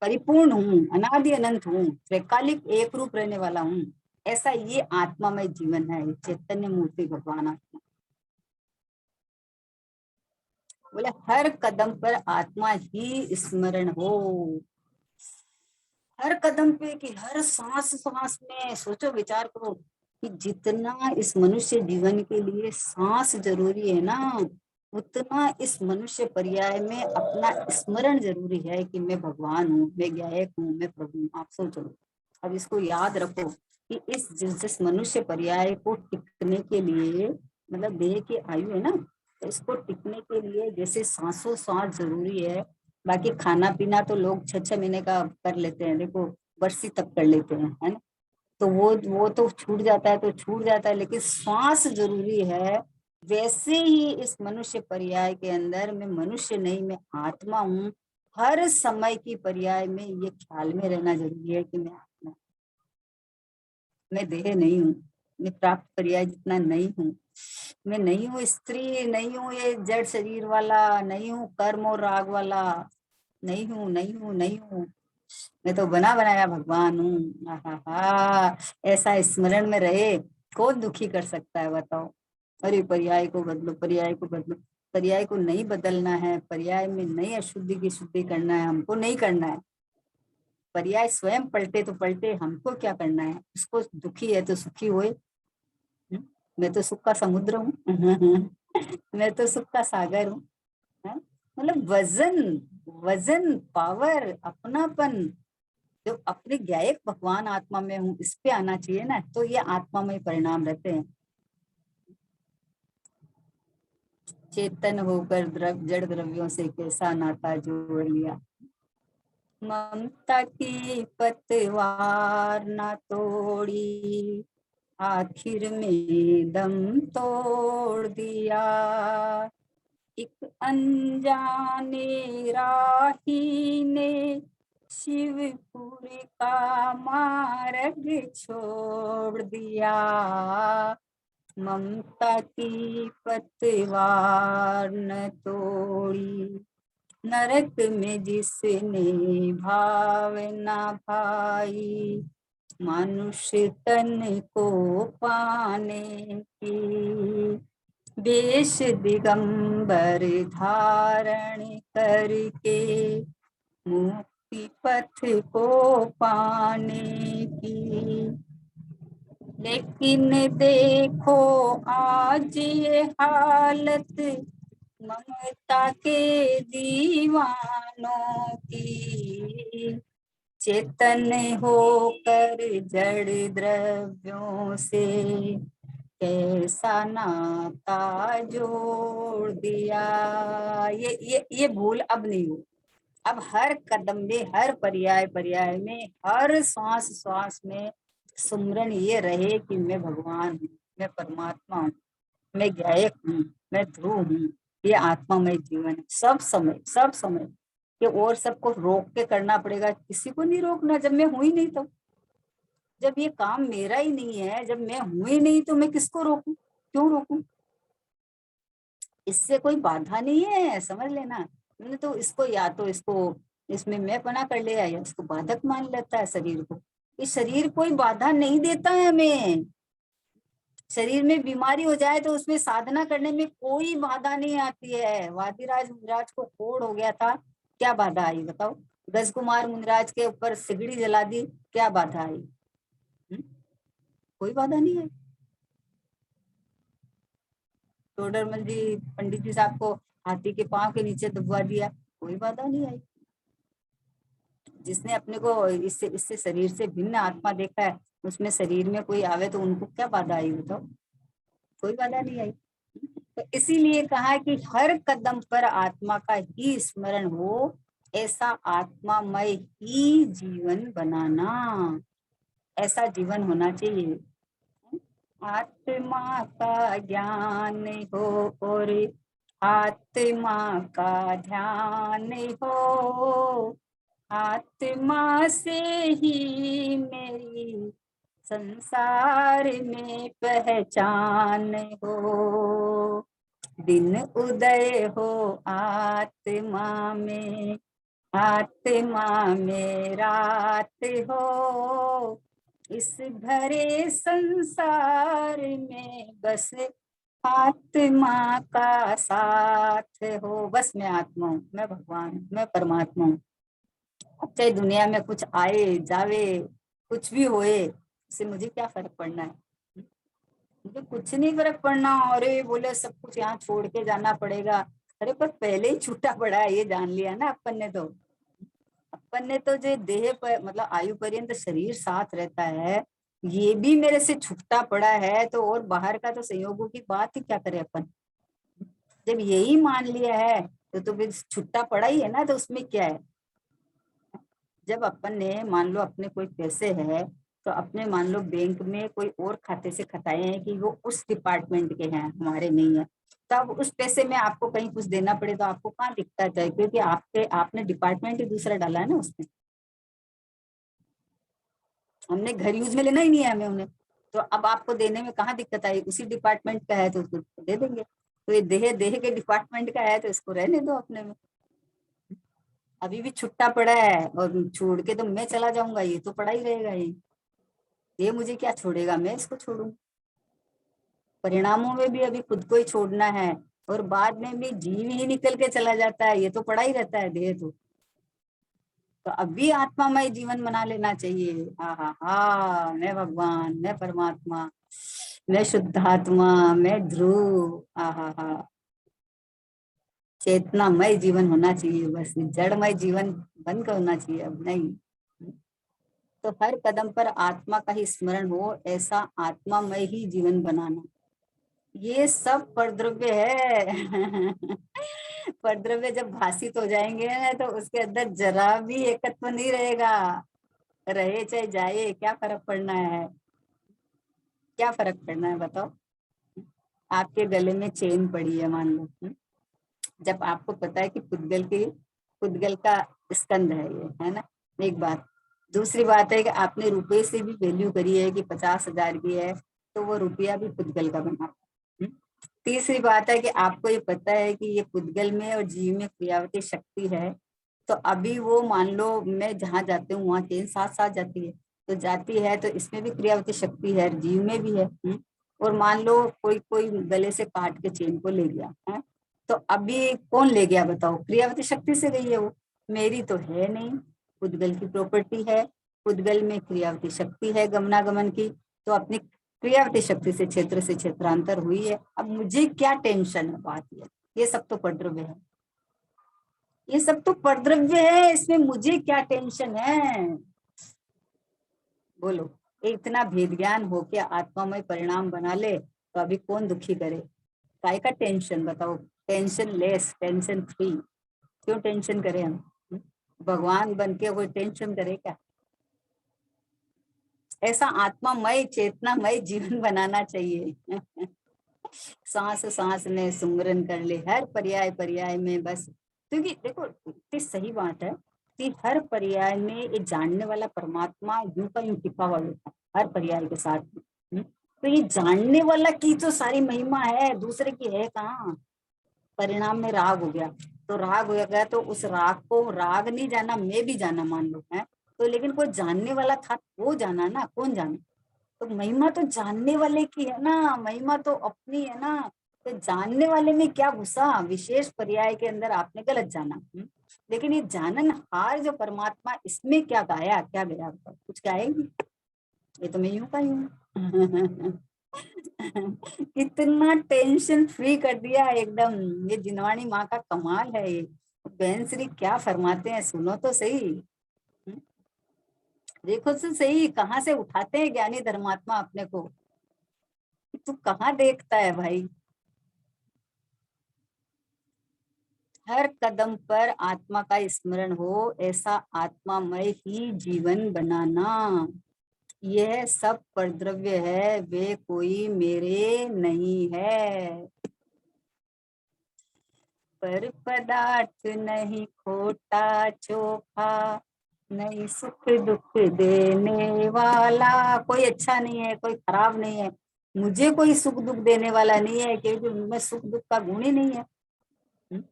परिपूर्ण हूँ, अनादि अनंत हूँ, त्रैकालिक एक रूप रहने वाला हूँ। ऐसा ये आत्मामय जीवन है, चैतन्य मूर्ति भगवान आत्मा। बोले हर कदम पर आत्मा ही स्मरण हो, हर कदम पे, कि हर सांस सांस में सोचो विचार करो कि जितना इस मनुष्य जीवन के लिए सांस जरूरी है ना, उतना इस मनुष्य पर्याय में अपना स्मरण जरूरी है कि मैं भगवान हूँ, मैं गायक हूँ, मैं प्रभु हूँ। आप सोचो, अब इसको याद रखो कि इस जिस मनुष्य पर्याय को टिकने के लिए, मतलब देह की आयु है ना, तो इसको टिकने के लिए जैसे सांसों सांस जरूरी है, बाकी खाना पीना तो लोग 6-6 महीने का कर लेते हैं, देखो बरसी तक कर लेते हैं, है ना। तो वो तो छूट जाता है तो छूट जाता है, लेकिन श्वास जरूरी है। वैसे ही इस मनुष्य पर्याय के अंदर मैं मनुष्य नहीं, मैं आत्मा हूँ। हर समय की पर्याय में ये ख्याल में रहना जरूरी है कि मैं आत्मा, मैं देह नहीं हूँ, मैं प्राप्त पर्याय जितना नहीं हूँ। मैं नहीं हूँ स्त्री, नहीं हूँ ये जड़ शरीर वाला, नहीं हूँ कर्म और राग वाला, नहीं हूँ नहीं हूँ नहीं हूँ। मैं तो बना बनाया भगवान हूँ। आहा, ऐसा स्मरण में रहे, कौन दुखी कर सकता है बताओ। अरे पर्याय को बदलो, पर्याय को बदलो। पर्याय को नहीं बदलना है, पर्याय में नहीं अशुद्धि की शुद्धि करना है, हमको नहीं करना है। पर्याय स्वयं पलटे तो पलटे, हमको क्या करना है। उसको दुखी है तो सुखी होए। मैं तो सुख का समुद्र हूँ। मैं तो सुख का सागर हूँ। मतलब वजन, वजन, पावर, अपनापन जो अपने ज्ञायक भगवान आत्मा में हूँ इस पे आना चाहिए ना, तो ये आत्मा में परिणाम रहते हैं। चेतन होकर जड़ द्रव्यों से कैसा नाता जोड़ लिया। ममता की पतवार ना तोड़ी, आखिर में दम तोड़ दिया। एक अनजाने राही ने शिवपुर का मार्ग छोड़ दिया। ममता की पतवार न तोड़ी, नरक में जिसने भावना भाई, मनुष्य तन को पाने की। वेश दिगंबर धारण करके, मुक्ति पथ को पाने की। लेकिन देखो आज ये हालत ममता के दीवानों की। चेतन होकर जड़ द्रव्यों से कैसा नाता जोड़ दिया। ये भूल अब नहीं हो। अब हर कदम में, हर पर्याय पर्याय में, हर श्वास श्वास में सुमरन ये रहे कि मैं भगवान हूँ, मैं परमात्मा हूँ, मैं गायक हूँ, मैं ध्रुव हूँ। ये आत्मामय जीवन है, सब समय, सब समय। कि और सबको रोक के करना पड़ेगा, किसी को नहीं रोकना जब मैं हूं ही नहीं। तो जब ये काम मेरा ही नहीं है, जब मैं हूं ही नहीं, तो मैं किसको रोकूं, क्यों रोकूं। इससे कोई बाधा नहीं है, समझ लेना। मैंने तो इसको, या तो इसको इसमें मैं पना कर लिया या इसको बाधक मान लेता है शरीर को। इस शरीर कोई बाधा नहीं देता है हमें। शरीर में बीमारी हो जाए तो उसमें साधना करने में कोई बाधा नहीं आती है। वादिराज मुनिराज को कोढ़ हो गया था, क्या बाधा आई बताओ। गज कुमार मुनिराज के ऊपर सिगड़ी जला दी, क्या बाधा आई। कोई बाधा नहीं आई। टोडरमल जी, पंडित जी साहब को हाथी के पांव के नीचे दबवा दिया, कोई बाधा नहीं आई। जिसने अपने को इससे इससे शरीर से भिन्न आत्मा देखा है, उसमें शरीर में कोई आवे तो उनको क्या बाधा आई बताओ। कोई बाधा नहीं आई। तो इसीलिए कहा कि हर कदम पर आत्मा का ही स्मरण हो, ऐसा आत्मामय ही जीवन बनाना, ऐसा जीवन होना चाहिए। आत्मा का ज्ञान हो और आत्मा का ध्यान हो, आत्मा से ही मेरी संसार में पहचान हो। दिन उदय हो आत्मा में, आत्मा में रात हो, इस भरे संसार में बस आत्मा का साथ हो। बस मैं आत्मा हूँ, मैं भगवान हूँ, मैं परमात्मा हूँ। अब चाहे दुनिया में कुछ आए जावे, कुछ भी होए, इससे मुझे क्या फर्क पड़ना है। मुझे कुछ नहीं फर्क पड़ना। अरे बोले सब कुछ यहाँ छोड़ के जाना पड़ेगा, अरे पर पहले ही छूटा पड़ा है, ये जान लिया ना अपन ने। तो अपन ने तो जो देह पर मतलब आयु पर्यंत शरीर साथ रहता है, ये भी मेरे से छूटा पड़ा है, तो और बाहर का तो संयोगों की बात ही क्या करे अपन। जब यही मान लिया है तो फिर छुट्टा पड़ा ही है ना, तो उसमें क्या है। जब अपन ने मान लो अपने कोई पैसे है, तो अपने मान लो बैंक में कोई और खाते से खताए हैं कि वो उस डिपार्टमेंट के हैं, हमारे नहीं है, तब उस पैसे में आपको कहीं कुछ देना पड़े तो आपको कहाँ दिखता है, क्योंकि आपके आपने डिपार्टमेंट ही दूसरा डाला है ना उसमें। हमने घर यूज में लेना ही नहीं है हमें उन्हें, तो अब आपको देने में कहाँ दिक्कत आई, उसी डिपार्टमेंट का है तो उसको दे देंगे। तो ये देह देह के डिपार्टमेंट का है तो इसको रहने दो अपने में। अभी भी छुट्टा पड़ा है और छोड़ के तो मैं चला जाऊंगा, ये तो पड़ा ही रहेगा ये मुझे क्या छोड़ेगा, मैं इसको छोड़ूं। परिणामों में भी अभी खुद को ही छोड़ना है, और बाद में भी जीव ही निकल के चला जाता है, ये तो पड़ा ही रहता है देह तो अभी आत्मामय जीवन बना लेना चाहिए। हा हा हा, मैं भगवान, मैं परमात्मा, मैं शुद्धात्मा, मैं ध्रुव। हा हा हा, चेतनामय जीवन होना चाहिए, बस जड़मय जीवन बंद होना चाहिए अब नहीं। तो हर कदम पर आत्मा का ही स्मरण हो, ऐसा आत्मामय ही जीवन बनाना, ये सब परद्रव्य है। परद्रव्य जब भाषित हो जाएंगे तो उसके अंदर जरा भी एकत्व नहीं रहेगा, रहे चाहे जाए क्या फर्क पड़ना है, क्या फर्क पड़ना है बताओ। आपके गले में चेन पड़ी है मान लो, जब आपको पता है कि पुद्गल का स्कंद है ये, है ना, एक बात। दूसरी बात है कि आपने रुपए से भी वैल्यू करी है कि 50,000 की है, तो वो रुपया भी पुद्गल का बना। तीसरी बात है कि आपको ये पता है कि ये पुद्गल में और जीव में क्रियावती शक्ति है, तो अभी वो मान लो मैं जहाँ जाती हूँ वहां चेन साथ साथ जाती है, तो जाती है तो इसमें भी क्रियावती शक्ति है, जीव में भी है। और मान लो कोई कोई गले से काट के चेन को ले गया है, तो अभी कौन ले गया बताओ, क्रियावती शक्ति से गई है वो, मेरी तो है नहीं, पुद्गल की प्रॉपर्टी है। पुद्गल में क्रियावती शक्ति है गमनागमन की, तो अपनी क्रियावती शक्ति से क्षेत्रांतर हुई है। अब मुझे क्या टेंशन है, बात ये सब तो परद्रव्य है, ये सब तो परद्रव्य है, इसमें मुझे क्या टेंशन है, बोलो। इतना भेद ज्ञान हो के आत्मामय परिणाम बना ले तो अभी कौन दुखी करे, काय का टेंशन बताओ। टेंशन लेस, टेंशन फ्री, क्यों टेंशन करें हम। भगवान बन के कोई टेंशन करे क्या। ऐसा आत्मामय चेतनामय जीवन बनाना चाहिए। सांस सांस में सुमरन कर ले, हर पर्याय पर्याय में बस, क्योंकि देखो इतनी सही बात है कि हर पर्याय में ये जानने वाला परमात्मा यूं का यूं टिका हुआ होता है हर पर्याय के साथ में। तो ये जानने वाला की जो सारी महिमा है, दूसरे की है कहाँ। परिणाम में राग हो गया, तो राग हो गया तो उस राग को राग नहीं जाना, मैं भी जाना मान लो है, तो लेकिन कोई जानने वाला था वो जाना ना, कौन जाना। तो महिमा तो जानने वाले की है ना, महिमा तो अपनी है ना, तो जानने वाले में क्या घुसा, विशेष पर्याय के अंदर आपने गलत जाना। लेकिन ये जाननहार जो परमात्मा, इसमें क्या गाया क्या गया, कुछ गाएगी, ये तो मैं यूं का यूं। कितना टेंशन फ्री कर दिया एकदम, ये जिनवाणी माँ का कमाल है ये। बहन श्री क्या फरमाते हैं, सुनो तो सही। देखो तो सही, कहाँ से उठाते हैं ज्ञानी धर्मात्मा अपने को, तू कहाँ देखता है भाई। हर कदम पर आत्मा का स्मरण हो, ऐसा आत्मामय ही जीवन बनाना, यह सब परद्रव्य है, वे कोई मेरे नहीं है। पर पदार्थ नहीं खोटा चोखा, नहीं सुख दुख देने वाला, कोई अच्छा नहीं है, कोई खराब नहीं है, मुझे कोई सुख दुख देने वाला नहीं है, क्योंकि उनमें सुख दुख का गुण ही नहीं है। हम्म?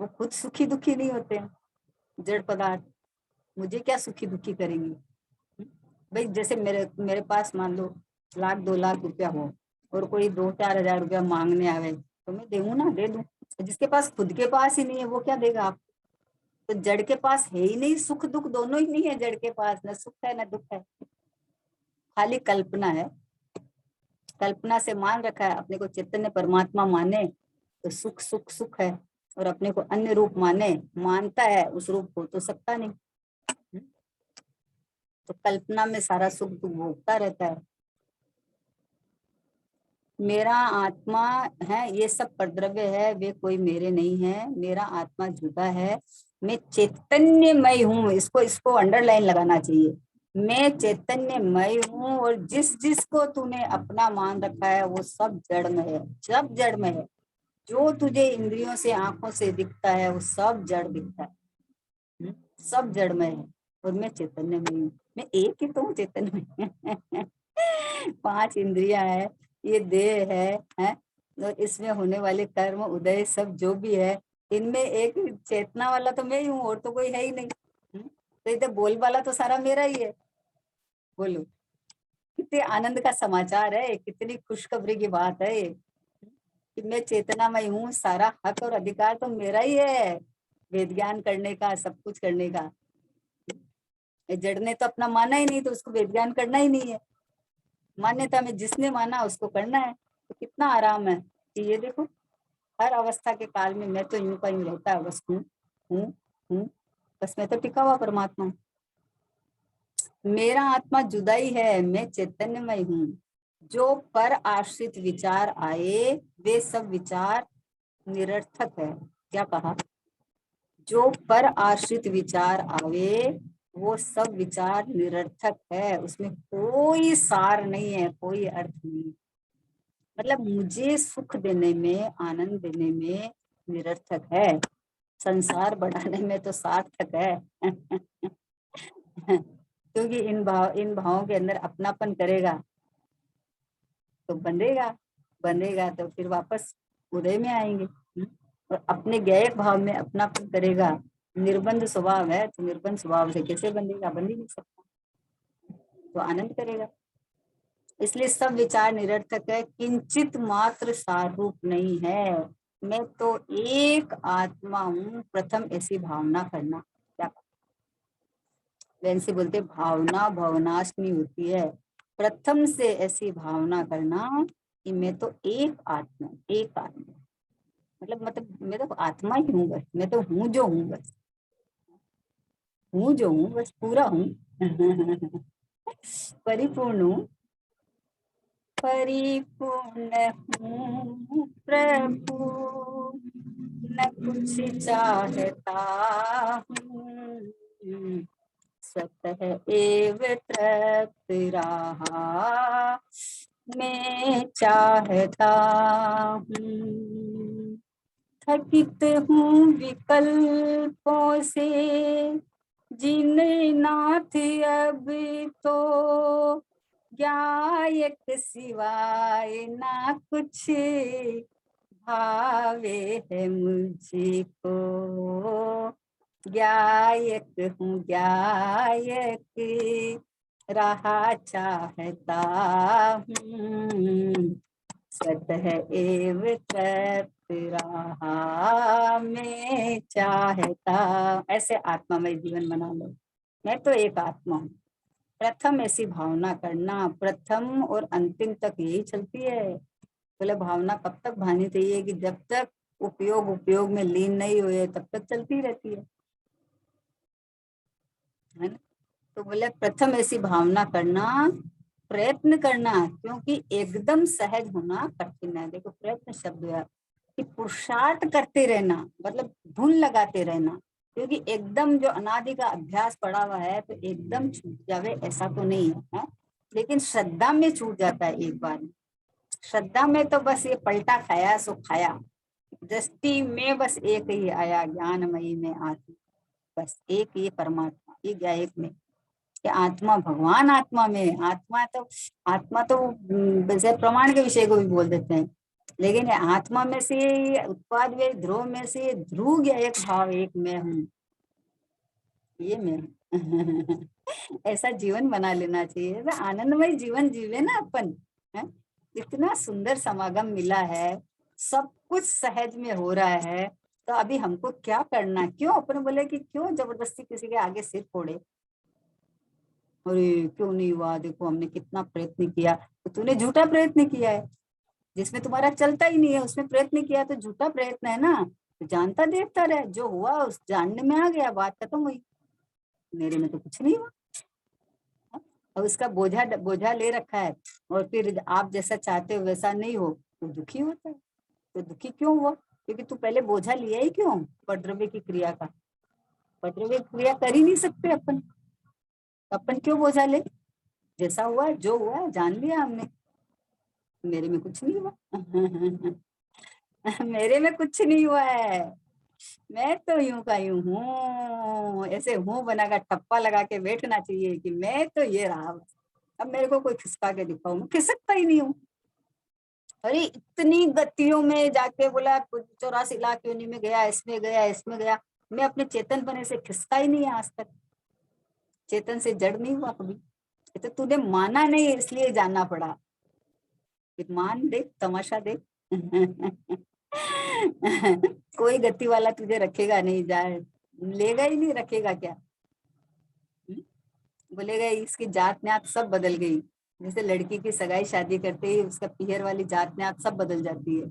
वो खुद सुखी दुखी नहीं होते हैं, जड़ पदार्थ, मुझे क्या सुखी दुखी करेंगे। भाई जैसे मेरे मेरे पास मान लो 1,00,000 2,00,000 रुपया हो, और कोई 2-4 हजार रुपया मांगने आवे, तो मैं दूं ना, दे दूं। जिसके पास खुद के पास ही नहीं है वो क्या देगा आप। तो जड़ के पास है ही नहीं, सुख दुख दोनों ही नहीं है जड़ के पास, न सुख है न दुख है, खाली कल्पना है। कल्पना से मान रखा है अपने को चैतन्य परमात्मा माने तो सुख सुख सुख है, और अपने को अन्य रूप मानता है उस रूप को तो सकता नहीं। तो कल्पना में सारा सुख दुख भोगता रहता है। मेरा आत्मा है, ये सब परद्रव्य है, वे कोई मेरे नहीं है, मेरा आत्मा जुदा है, मैं चैतन्यमय हूँ। इसको इसको अंडरलाइन लगाना चाहिए। मैं चैतन्यमय हूँ और जिस जिसको तूने अपना मान रखा है वो सब जड़ में है, सब जड़ में है। जो तुझे इंद्रियों से आंखों से दिखता है वो सब जड़ दिखता है। सब जड़ में है और मैं चैतन्य में हूँ। मैं एक ही तो हूँ चैतन्य में। 5 इंद्रियां है, ये देह है और इसमें होने वाले कर्म उदय सब जो भी है, इनमें एक चेतना वाला तो मैं ही हूँ, और तो कोई है ही नहीं। तो इधर बोल वाला तो सारा मेरा ही है। बोलो, कितने आनंद का समाचार है, कितनी खुशखबरी की बात है ये, कि मैं चेतनामय हूँ, सारा हक और अधिकार तो मेरा ही है, वेद ज्ञान करने का, सब कुछ करने का। जड़ ने तो अपना माना ही नहीं, तो उसको वेद ज्ञान करना ही नहीं है। मान्यता में जिसने माना उसको करना है, तो कितना आराम है कि ये देखो हर अवस्था के काल में मैं तो यूं का यूं रहता है, बस हूँ हूँ हूँ, बस मैं तो टिका हुआ परमात्मा हूँ। मेरा आत्मा जुदाई है, मैं चैतन्यमय हूँ। जो पर आश्रित विचार आए वे सब विचार निरर्थक है। क्या कहा? जो पर आश्रित विचार आवे वो सब विचार निरर्थक है, उसमें कोई सार नहीं है, कोई अर्थ नहीं। मतलब मुझे सुख देने में, आनंद देने में निरर्थक है, संसार बढ़ाने में तो सार्थक है। क्योंकि इन भावों के अंदर अपनापन करेगा तो बंधेगा, बंधेगा तो फिर वापस उदय में आएंगे। और अपने गैर भाव में अपनापन करेगा, निर्बंध स्वभाव है तो निर्बंध स्वभाव से कैसे बंधेगा? बंध ही नहीं सकता, तो आनंद करेगा। इसलिए सब विचार निरर्थक है, किंचित मात्र सारूप नहीं है। मैं तो एक आत्मा हूँ, प्रथम ऐसी भावना करना। क्या वैसे बोलते, भावना भवनाशनी होती है। प्रथम से ऐसी भावना करना कि मैं तो एक आत्मा, एक आत्मा, मतलब मैं तो आत्मा ही हूँ, बस मैं तो हूँ जो हूँ, बस हूँ जो हूँ, बस पूरा हूँ। परिपूर्ण हूँ, परिपूर्ण हूँ प्रभु, न कुछ चाहता हूँ, स्वतः एव तृप्त रहा मैं चाहता हूँ। थकित हूँ विकल्पों से जिन्हें नाथ अब तो गायक सिवाय ना कुछ भावे है मुझको। गायक हूँ गायक रहा चाहता हूँ, स्वतः एव तृप्त रहा मैं चाहता। ऐसे आत्मामय जीवन बना लो। मैं तो एक आत्मा हूँ, प्रथम ऐसी भावना करना। प्रथम और अंतिम तक यही चलती है। बोले भावना कब तक भानी चाहिए? कि जब तक उपयोग में लीन नहीं हुए तब तक चलती रहती है ना। तो बोले प्रथम ऐसी भावना करना, प्रयत्न करना, क्योंकि एकदम सहज होना कठिन है। देखो प्रयत्न शब्द है कि पुरुषार्थ करते रहना, मतलब धुन लगाते रहना, क्योंकि एकदम जो अनादि का अभ्यास पड़ा हुआ है तो एकदम छूट जावे ऐसा तो नहीं है। लेकिन श्रद्धा में छूट जाता है एक बार। श्रद्धा में तो बस ये पलटा खाया सो खाया, दृष्टि में बस एक ही आया, ज्ञानमयी में आत्मा, बस एक ही परमात्मा, ये गया एक में। कि आत्मा भगवान आत्मा में, आत्मा तो वैसे प्रमाण के विषय को भी बोल देते हैं, लेकिन आत्मा में से उत्पाद वे ध्रुव में से ध्रुव गया एक भाव, एक मैं हूँ, ये मैं हूँ। ऐसा जीवन बना लेना चाहिए, आनंदमय जीवन जीवे ना अपन है। इतना सुंदर समागम मिला है, सब कुछ सहज में हो रहा है, तो अभी हमको क्या करना? क्यों अपन बोले कि क्यों जबरदस्ती किसी के आगे सिर फोड़े? अरे क्यों नहीं हुआ, देखो हमने कितना प्रयत्न किया। तो तूने झूठा प्रयत्न किया है, जिसमें तुम्हारा चलता ही नहीं है उसमें प्रयत्न किया, तो झूठा प्रयत्न है ना। तो जानता देखता रहे, जो हुआ उस जानने में आ गया, बात खत्म हुई। मेरे में तो कुछ नहीं हुआ। और उसका बोझा बोझा ले रखा है और फिर आप जैसा चाहते हो वैसा नहीं हो तो दुखी होता है। तो दुखी क्यों हुआ? क्योंकि तू पहले बोझा लिया ही क्यों पटद्रव्य की क्रिया का? पटद्रव्य की क्रिया कर ही नहीं सकते अपन, अपन क्यों बोझा ले? जैसा हुआ है, जो हुआ है जान लिया हमने, मेरे में कुछ नहीं हुआ। मेरे में कुछ नहीं हुआ है, मैं तो यूं का यूं हूँ, ऐसे हूँ बनाकर ठप्पा लगा के बैठना चाहिए कि मैं तो ये रहा। अब मेरे को कोई खिसका के दिखाओ, मैं खिसकता ही नहीं हूँ। अरे इतनी गतियों में जाके बोला 84 लाख योनि में गया, इसमें गया, इसमें गया, मैं अपने चेतन बने से खिसका ही नहीं है आज तक, चेतन से जड़ नहीं हुआ कभी। ये तो तूने माना नहीं इसलिए जानना पड़ा, मान देख, तमाशा देख। कोई गति वाला तुझे रखेगा नहीं, जाए लेगा ही नहीं, रखेगा क्या? बोलेगा इसकी जात न्यात सब बदल गई। जैसे लड़की की सगाई शादी करते ही उसका पीहर वाली जात न्यात सब बदल जाती है,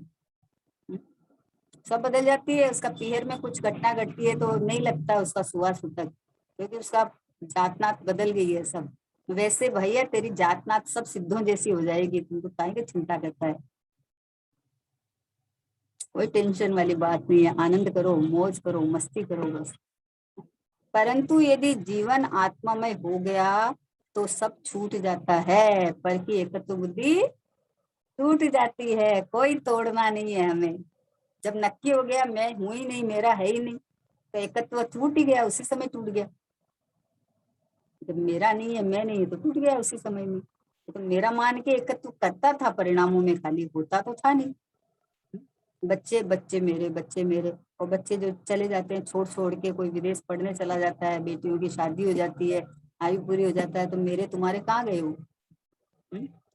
सब बदल जाती है। उसका पीहर में कुछ घटना घटती है तो नहीं लगता उसका सुहास तक, क्योंकि उसका जात नात बदल गई है सब। वैसे भैया तेरी जात नात सब सिद्धों जैसी हो जाएगी, तुमको काहे की चिंता करता है? कोई टेंशन वाली बात नहीं है, आनंद करो, मौज करो, मस्ती करो बस। परंतु यदि जीवन आत्मामय हो गया तो सब छूट जाता है, पर की एकत्व बुद्धि टूट जाती है, कोई तोड़ना नहीं है हमें। जब नक्की हो गया मैं हूं ही नहीं, मेरा है ही नहीं, तो एकत्व टूट ही गया, उसी समय टूट गया। जब मेरा नहीं है, मैं नहीं है, तो टूट गया उसी समय में। तो मेरा मान के एकत्व करता था, परिणामों में खाली होता तो था नहीं। बच्चे बच्चे मेरे, बच्चे मेरे, और बच्चे जो चले जाते हैं छोड़ छोड़ के, कोई विदेश पढ़ने चला जाता है, बेटियों की शादी हो जाती है, आयु पूरी हो जाता है, तो मेरे तुम्हारे कहाँ गए हो?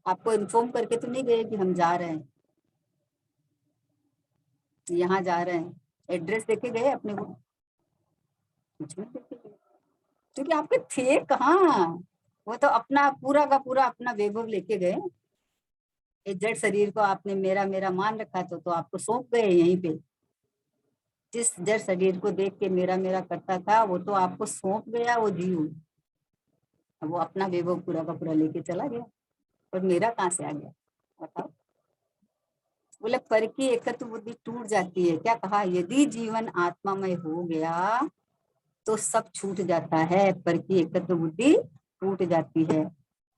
आपको इन्फॉर्म करके तो नहीं गए कि हम जा रहे हैं, यहाँ जा रहे हैं, एड्रेस देके गए अपने को? कुछ नहीं देके गए, क्योंकि आपके थे कहाँ। वो तो अपना पूरा का पूरा अपना वैभव लेके गए। इस जड़ शरीर को आपने मेरा मेरा मान रखा तो आपको सौंप गए यहीं पे। जिस जड़ शरीर को देख के मेरा मेरा करता था वो तो आपको सौंप गया, वो जीव। अब वो अपना वैभव पूरा का पूरा लेके चला गया, और मेरा कहाँ से आ गया बताओ? बोले पर की एकत्व बुद्धि टूट जाती है। क्या कहा? यदि जीवन आत्मामय हो गया तो सब छूट जाता है, पर की एकत्व बुद्धि टूट जाती है।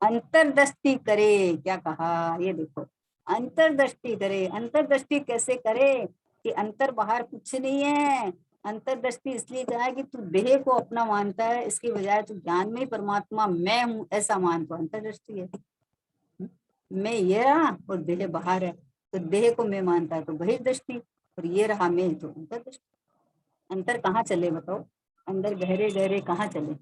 अंतर्दृष्टि करे, क्या कहा? ये देखो, अंतर्दृष्टि करे। अंतर्दृष्टि कैसे करे? कि अंतर बाहर कुछ नहीं है। अंतर्दृष्टि इसलिए कहा है कि तू देह को अपना मानता है, इसके बजाय तू ज्ञान में परमात्मा मैं हूँ ऐसा मान, तो अंतर्दृष्टि है। मैं ये रहा और देह बाहर है, तो देह को मैं मानता है तो बहिर्दृष्टि, और ये रहा मैं तो अंतर्दृष्टि। अंतर कहाँ चले बताओ? अंदर गहरे गहरे कहाँ चले?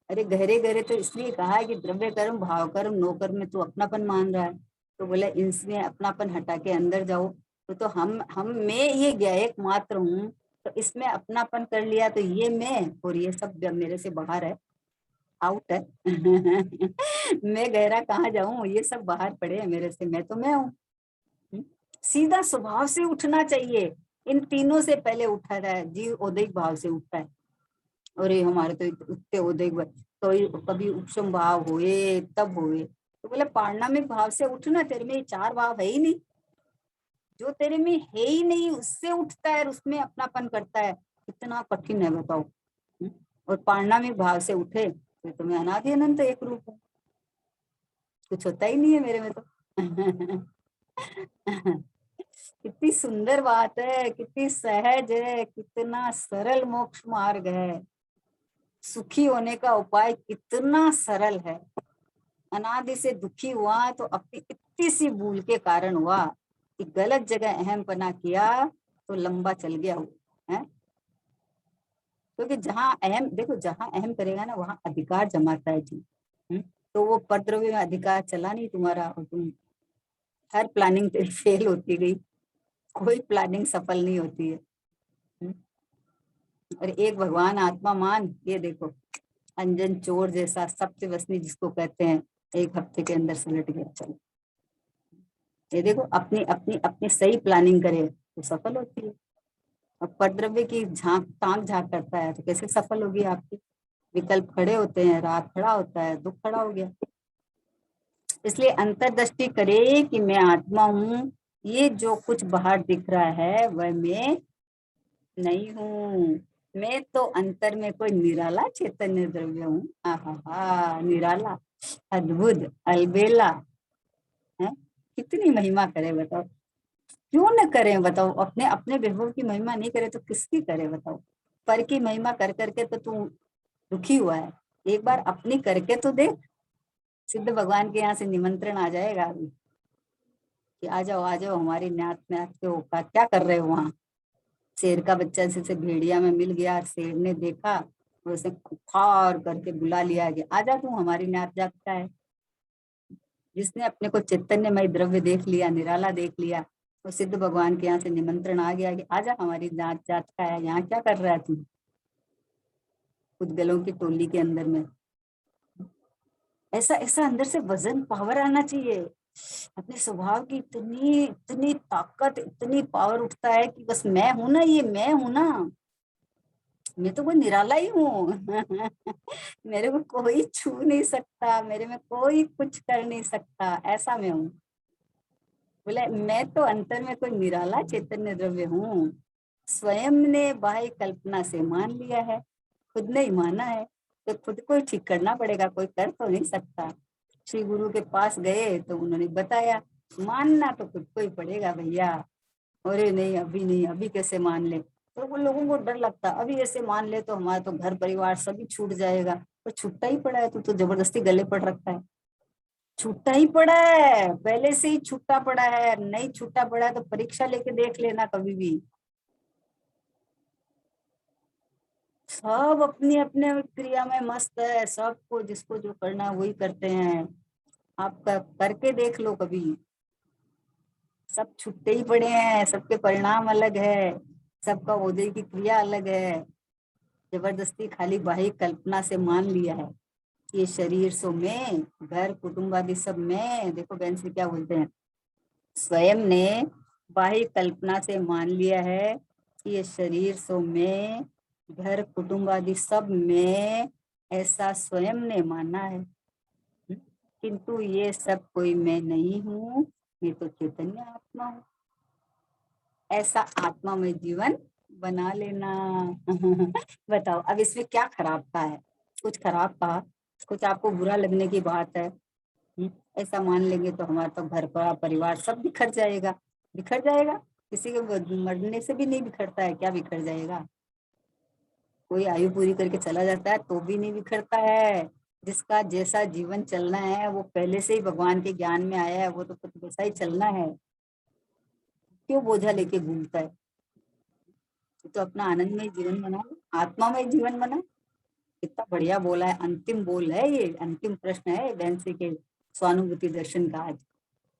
अरे गहरे गहरे तो इसलिए कहा है कि द्रव्य कर्म भाव कर्म नो कर्म में तू अपनापन मान रहा है, तो बोला इसमें अपनापन हटा के अंदर जाओ। तो हम मैं ये गया एक मात्र हूँ, तो इसमें अपनापन कर लिया तो ये मैं और ये सब मेरे से बाहर है, आउट है। मैं गहरा कहाँ जाऊं, ये सब बाहर पड़े हैं मेरे से, मैं तो मैं हूँ। सीधा स्वभाव से उठना चाहिए। इन तीनों से पहले उठा रहा है जीव, औदैहिक भाव से उठता है। और ये हमारे तो उठते औदैहिक तो कभी उपशम भाव हुए तब हुए, तो बोले पारणमिक भाव से उठना। तेरे में ये चार भाव है ही नहीं, जो तेरे में है ही नहीं उससे उठता है और उसमें अपनापन करता है। कितना कठिन है बताओ। और पारणमिक भाव से उठे तो मैं अनादि अनंत एक रूप हूँ, कुछ होता ही नहीं है मेरे में तो। कितनी सुंदर बात है, कितनी सहज है, कितना सरल मोक्ष मार्ग है। सुखी होने का उपाय कितना सरल है। अनादि से दुखी हुआ तो अपनी इतनी सी भूल के कारण हुआ कि गलत जगह अहमपना किया तो लंबा चल गया वो है। क्योंकि जहाँ अहम, देखो जहाँ अहम करेगा ना वहाँ अधिकार जमाता है जी। तो वो पद्रव्य में अधिकार चला नहीं तुम्हारा, और तुम हर प्लानिंग फेल होती गई, कोई प्लानिंग सफल नहीं होती है। और एक भगवान आत्मा मान, ये देखो अंजन चोर जैसा सप्तवसनी जिसको कहते हैं, एक हफ्ते के अंदर से लट गया। चलो ये देखो, अपनी अपनी अपनी सही प्लानिंग करे तो सफल होती है। और पद्रव्य की झांक ताक झांक करता है तो कैसे सफल होगी आपकी? विकल्प खड़े होते हैं, राग खड़ा होता है, दुख खड़ा हो गया। इसलिए अंतर्दृष्टि करे कि मैं आत्मा हूँ, ये जो कुछ बाहर दिख रहा है वह मैं नहीं हूँ। मैं तो अंतर में कोई निराला चैतन्य द्रव्य हूँ। आहा, निराला, अद्भुत, अलबेला है। कितनी महिमा करे बताओ, क्यों न करें बताओ। अपने अपने विभव की महिमा नहीं करे तो किसकी करे बताओ। पर की महिमा कर करके तो तू दुखी हुआ है, एक बार अपनी करके तो देख। सिद्ध भगवान के यहाँ से निमंत्रण आ जाएगा अभी कि आ जाओ हमारी न्यात में आते हो। क्या कर रहे हो वहां। शेर का बच्चा जैसे भेड़िया में मिल गया, शेर ने देखा और उसे खुखार करके बुला लिया कि आजा तू हमारी न्यात जागता है। जिसने अपने को चैतन्यमय द्रव्य देख लिया, निराला देख लिया, तो सिद्ध भगवान के यहाँ से निमंत्रण आ गया कि आजा हमारी न्यात जागता है। यहाँ क्या कर रहा है तू उद्गलों की टोली के अंदर में। ऐसा ऐसा अंदर से वजन, पावर आना चाहिए। अपने स्वभाव की इतनी इतनी ताकत, इतनी पावर उठता है कि बस मैं हूं ना, ये मैं हूं ना, मैं तो कोई निराला ही हूँ। मेरे को कोई छू नहीं सकता, मेरे में कोई कुछ कर नहीं सकता, ऐसा मैं हूँ। बोले मैं तो अंतर में कोई निराला चैतन्य द्रव्य हूँ। स्वयं ने बाह्य कल्पना से मान लिया है, खुद ने ही माना है, तो खुद को ही ठीक करना पड़ेगा, कोई कर तो नहीं सकता। श्री गुरु के पास गए तो उन्होंने बताया, मानना तो खुद को ही पड़ेगा भैया। अरे नहीं अभी नहीं, अभी कैसे मान ले। तो वो लोगों को डर लगता, अभी ऐसे मान ले तो हमारा तो घर परिवार सभी छूट जाएगा। तो छूटता ही पड़ा है, तो जबरदस्ती गले पड़ रखा है। छूटा ही पड़ा है, पहले से ही छूटा पड़ा है। नहीं छूटा पड़ा है तो परीक्षा लेके देख लेना कभी भी। सब अपनी अपने क्रिया में मस्त है, सबको जिसको जो करना है वही करते हैं। आप करके देख लो कभी। सब छुट्टे ही पड़े हैं, सबके परिणाम अलग है, सबका उदय की क्रिया अलग है। जबरदस्ती खाली बाह्य कल्पना से मान लिया है ये शरीर सो में, घर कुटुंब आदि सब में। देखो बहन से क्या बोलते हैं, स्वयं ने बाह्य कल्पना से मान लिया है कि ये शरीर सो में, घर कुटुंब आदि सब में, ऐसा स्वयं ने माना है। किंतु ये सब कोई मैं नहीं हूँ, ये तो चैतन्य आत्मा हूँ। ऐसा आत्मा में जीवन बना लेना। बताओ अब इसमें क्या खराब था है। कुछ खराब था, कुछ आपको बुरा लगने की बात है। ऐसा मान लेंगे तो हमारा तो घर का परिवार सब बिखर जाएगा। बिखर जाएगा, किसी के मरने से भी नहीं बिखरता है, क्या बिखर जाएगा। कोई आयु पूरी करके चला जाता है तो भी नहीं बिखरता है। जिसका जैसा जीवन चलना है वो पहले से ही भगवान के ज्ञान में आया है, वो तो कुछ वैसा ही चलना है। क्यों बोझा लेके घूमता है। तो अपना आनंदमय जीवन बना, आत्मामय जीवन बना। कितना बढ़िया बोला है, अंतिम बोल है ये, अंतिम प्रश्न है बैंसी के स्वानुभूति दर्शन का आज।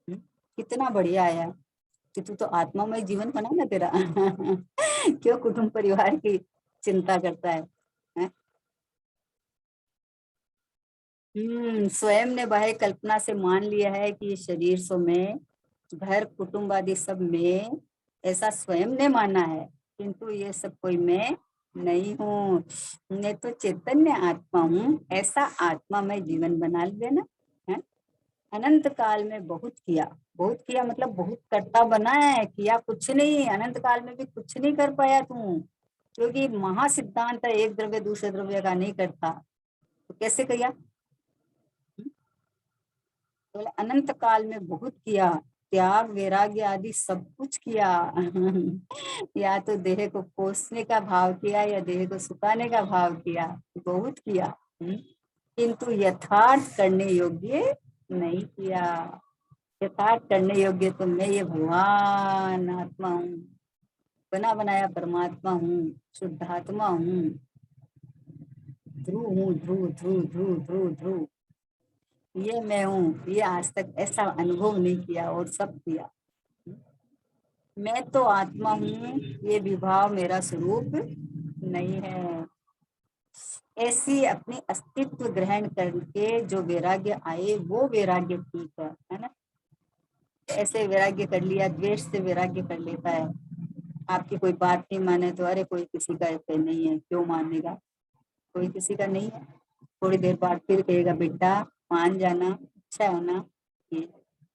कितना बढ़िया आया कि तू तो आत्मामय जीवन बना ना तेरा। क्यों कुटुंब परिवार की चिंता करता है? स्वयं ने बाह्य कल्पना से मान लिया है कि ये शरीर सो में, घर कुटुंब आदि सब में, ऐसा स्वयं ने माना है। किंतु ये सब कोई मैं नहीं हूँ, मैं तो चैतन्य आत्मा हूँ। ऐसा आत्मा में जीवन बना लेना है। अनंत काल में बहुत किया, बहुत किया मतलब बहुत करता बना है, किया कुछ नहीं। अनंत काल में भी कुछ नहीं कर पाया तू, क्योंकि महासिद्धांत है, एक द्रव्य दूसरे द्रव्य का नहीं करता, तो कैसे किया। तो अनंत काल में बहुत किया, त्याग वैराग्य आदि सब कुछ किया। या तो देह को पोषने का भाव किया या देह को सुखाने का भाव किया, बहुत किया। किंतु यथार्थ करने योग्य नहीं किया। यथार्थ करने योग्य तो मैं ये भगवान आत्मा हूँ, बना बनाया परमात्मा हूँ, शुद्धात्मा हूँ, ध्रुव हूँ, ध्रुव ध्रुव ध्रुव ध्रुव ध्रुव। ये मैं हूँ, ये आज तक ऐसा अनुभव नहीं किया और सब किया। मैं तो आत्मा हूँ, ये विभाव मेरा स्वरूप नहीं है। ऐसी अपनी अस्तित्व ग्रहण करके जो वैराग्य आए वो वैराग्य ठीक है ना। ऐसे वैराग्य कर लिया, द्वेष से वैराग्य कर लेता है। आपकी कोई बात नहीं माने तो अरे कोई किसी का ऐसे नहीं है, क्यों मानेगा। कोई किसी का नहीं है। थोड़ी देर बाद फिर कहेगा बेटा मान जाना, अच्छा है ना, ये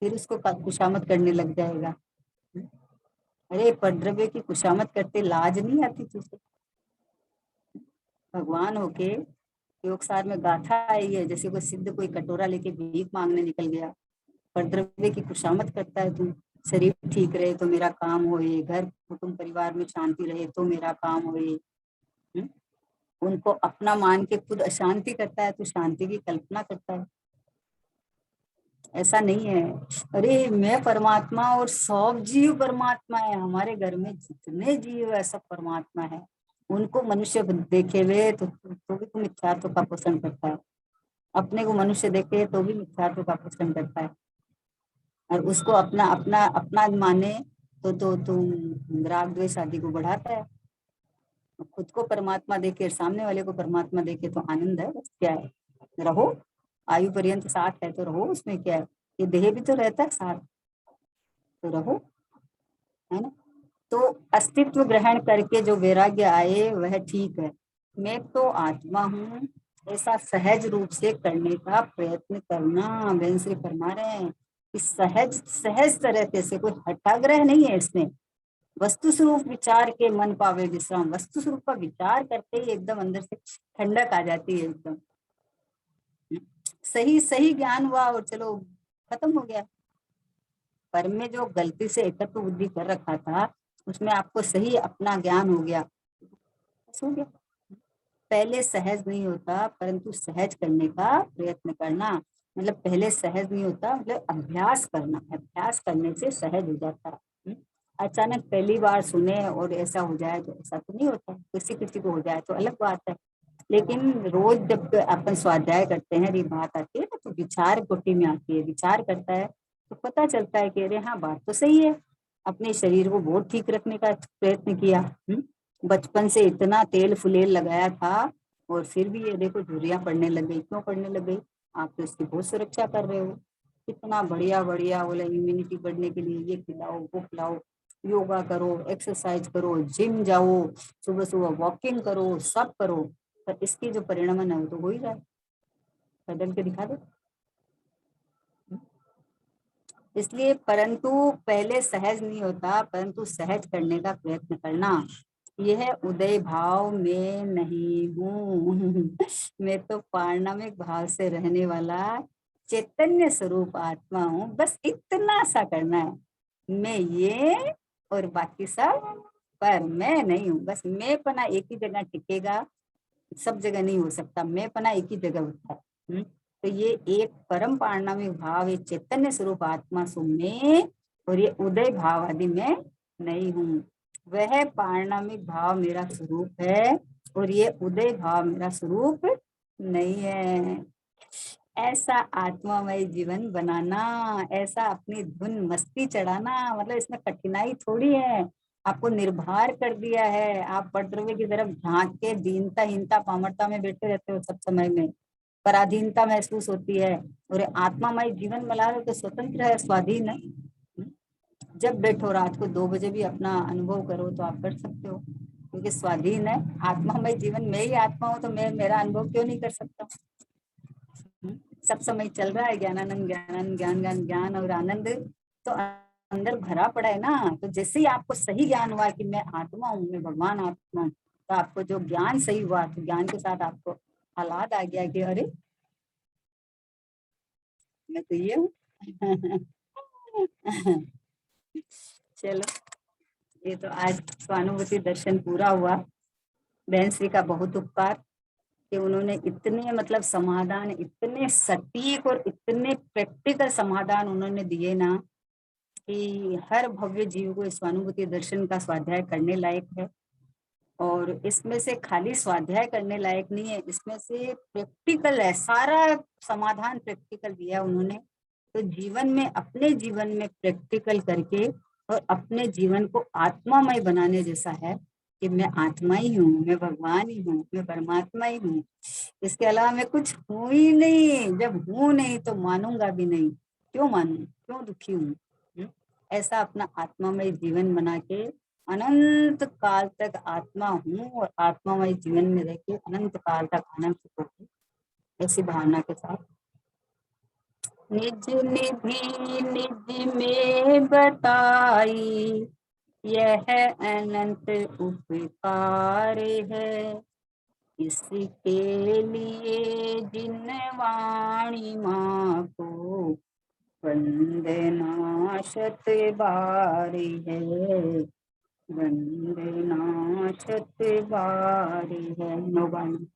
फिर उसको खुशामद करने लग जाएगा। अरे उपद्रव्य की खुशामद करते लाज नहीं आती तुझे? भगवान होके योग सार में गाथा आई है, जैसे कोई सिद्ध कोई कटोरा लेके भीख मांगने निकल गया, उपद्रव्य की खुशामद करता है तू। शरीर ठीक रहे तो मेरा काम होए, घर कुटुंब परिवार में शांति रहे तो मेरा काम होए। उनको अपना मान के खुद अशांति करता है, तो शांति की कल्पना करता है। ऐसा नहीं है। अरे मैं परमात्मा और सब जीव परमात्मा है, हमारे घर में जितने जीव है सब परमात्मा है। उनको मनुष्य देखे हुए तो भी मिथ्यात्व का पोषण करता है, अपने को मनुष्य देखे तो भी मिथ्यात्व का पोषण करता है। और उसको अपना अपना अपना माने तो तुम राग द्वेष आदि को बढ़ाता है। खुद को परमात्मा देखे, सामने वाले को परमात्मा देखे तो आनंद है, बस क्या है, रहो आयु पर्यंत साथ है तो रहो, उसमें क्या है, ये देह भी तो रहता है साथ, तो रहो, है ना। तो अस्तित्व ग्रहण करके जो वैराग्य आए वह ठीक है। मैं तो आत्मा हूँ ऐसा सहज रूप से करने का प्रयत्न करना। बहन श्री फरमा रहे हैं कि सहज सहज तरीके से, कोई हठाग्रह नहीं है इसमें। वस्तु स्वरूप विचार के मन पावे विश्राम, वस्तु स्वरूप का विचार करते ही एकदम अंदर से ठंडक आ जाती है एकदम। सही सही ज्ञान हुआ और चलो खत्म हो गया। पर में जो गलती से एकत्व बुद्धि कर रखा था उसमें आपको सही अपना ज्ञान हो गया, हो गया। पहले सहज नहीं होता, परंतु सहज करने का प्रयत्न करना। मतलब पहले सहज नहीं होता, मतलब अभ्यास करना, अभ्यास करने से सहज हो जाता। अचानक पहली बार सुने और ऐसा हो जाए तो ऐसा तो नहीं होता, किसी किसी को हो जाए तो अलग बात है। लेकिन रोज जब अपन स्वाध्याय करते हैं, ये बात आती है ना, तो विचार कोटि में आती है, विचार करता है तो पता चलता है कि अरे हाँ बात तो सही है, अपने शरीर को बहुत ठीक रखने का प्रयत्न किया। बचपन से इतना तेल फुलेल लगाया था और फिर भी ये देखो झुर्रियां पड़ने लग गई। क्यों पड़ने लग गई? आप तो इसकी बहुत सुरक्षा कर रहे हो। कितना बढ़िया बढ़िया बोला, इम्यूनिटी बढ़ने के लिए ये खिलाओ वो खिलाओ, योगा करो, एक्सरसाइज करो, जिम जाओ, सुबह सुबह वॉकिंग करो, सब करो, पर इसकी जो परिणाम है वो तो हो ही रहा है। बदल के दिखा दो। इसलिए परंतु पहले सहज नहीं होता, परंतु सहज करने का प्रयत्न करना। यह उदय भाव में नहीं हूँ मैं तो पारणमिक भाव से रहने वाला चैतन्य स्वरूप आत्मा हूँ, बस इतना सा करना है। मैं ये और बाकी सब पर मैं नहीं हूँ। बस मैं पना एक ही जगह टिकेगा, सब जगह नहीं हो सकता। मैं पना एक ही जगह होता है। तो ये एक परम पारणमिक भाव, ये चैतन्य स्वरूप आत्मा सो में, और ये उदय भाव आदि में नहीं हूँ। वह पारणमिक भाव मेरा स्वरूप है और ये उदय भाव मेरा स्वरूप नहीं है। ऐसा आत्मामय जीवन बनाना, ऐसा अपनी धुन मस्ती चढ़ाना, मतलब इसमें कठिनाई थोड़ी है। आपको निर्भर कर दिया है, आप पटरवे की तरफ झांक के दीनता हीनता पामरता में बैठे रहते हो सब समय में, पराधीनता महसूस होती है। और आत्मामय जीवन बना रहे तो स्वतंत्र है, स्वाधीन है। जब बैठो रात को 2 बजे भी अपना अनुभव करो तो आप कर सकते हो, क्योंकि स्वाधीन है। आत्मामय जीवन में ही आत्मा हो तो मैं मेरा अनुभव क्यों नहीं कर सकता? सब समय चल रहा है ज्ञानानंद ज्ञानानंद ज्ञान ज्ञान ज्ञान और आनंद तो अंदर भरा पड़ा है ना। तो जैसे ही आपको सही ज्ञान हुआ कि मैं आत्मा हूँ, मैं भगवान आत्मा हूँ, तो आपको जो ज्ञान सही हुआ तो ज्ञान के साथ आपको हालात आ गया कि अरे मैं तो ये हूँ चलो, ये तो आज स्वानुभूति दर्शन पूरा हुआ। बहन श्री का बहुत उपकार कि उन्होंने इतने मतलब समाधान, इतने सटीक और इतने प्रैक्टिकल समाधान उन्होंने दिए ना, कि हर भव्य जीव को स्वानुभूति दर्शन का स्वाध्याय करने लायक है। और इसमें से खाली स्वाध्याय करने लायक नहीं है, इसमें से प्रैक्टिकल है, सारा समाधान प्रैक्टिकल दिया उन्होंने। तो जीवन में, अपने जीवन में प्रैक्टिकल करके और अपने जीवन को आत्मामय बनाने जैसा है कि मैं आत्मा ही हूँ, मैं भगवान ही हूँ, मैं परमात्मा ही हूँ। इसके अलावा मैं कुछ हूँ ही नहीं। जब हूँ नहीं तो मानूंगा भी नहीं, क्यों मानूं, क्यों दुखी हूँ? ऐसा अपना आत्मामय जीवन बना के अनंत काल तक आत्मा हूँ और आत्मामय जीवन में रह के अनंत काल तक आनंद होगी, ऐसी भावना के साथ निज निधि निज में बताई, यह अनंत उपकार है, इसके लिए जिन वाणी माँ को वंदना शत बारी है, वंदना शत बारी है। नो बानी।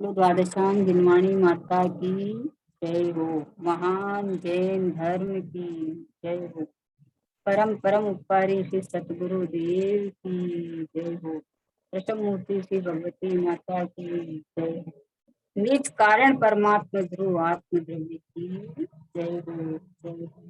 द्वादशांग जिनवाणी माता की जय हो। महान जैन धर्म की जय हो। परम परम उपकारी श्री सतगुरु देव की जय हो। प्रथम मूर्ति श्री भगवती माता की जय हो। निज कारण परमात्मा ध्रुव आत्म ध्रुव की जय हो, जय हो।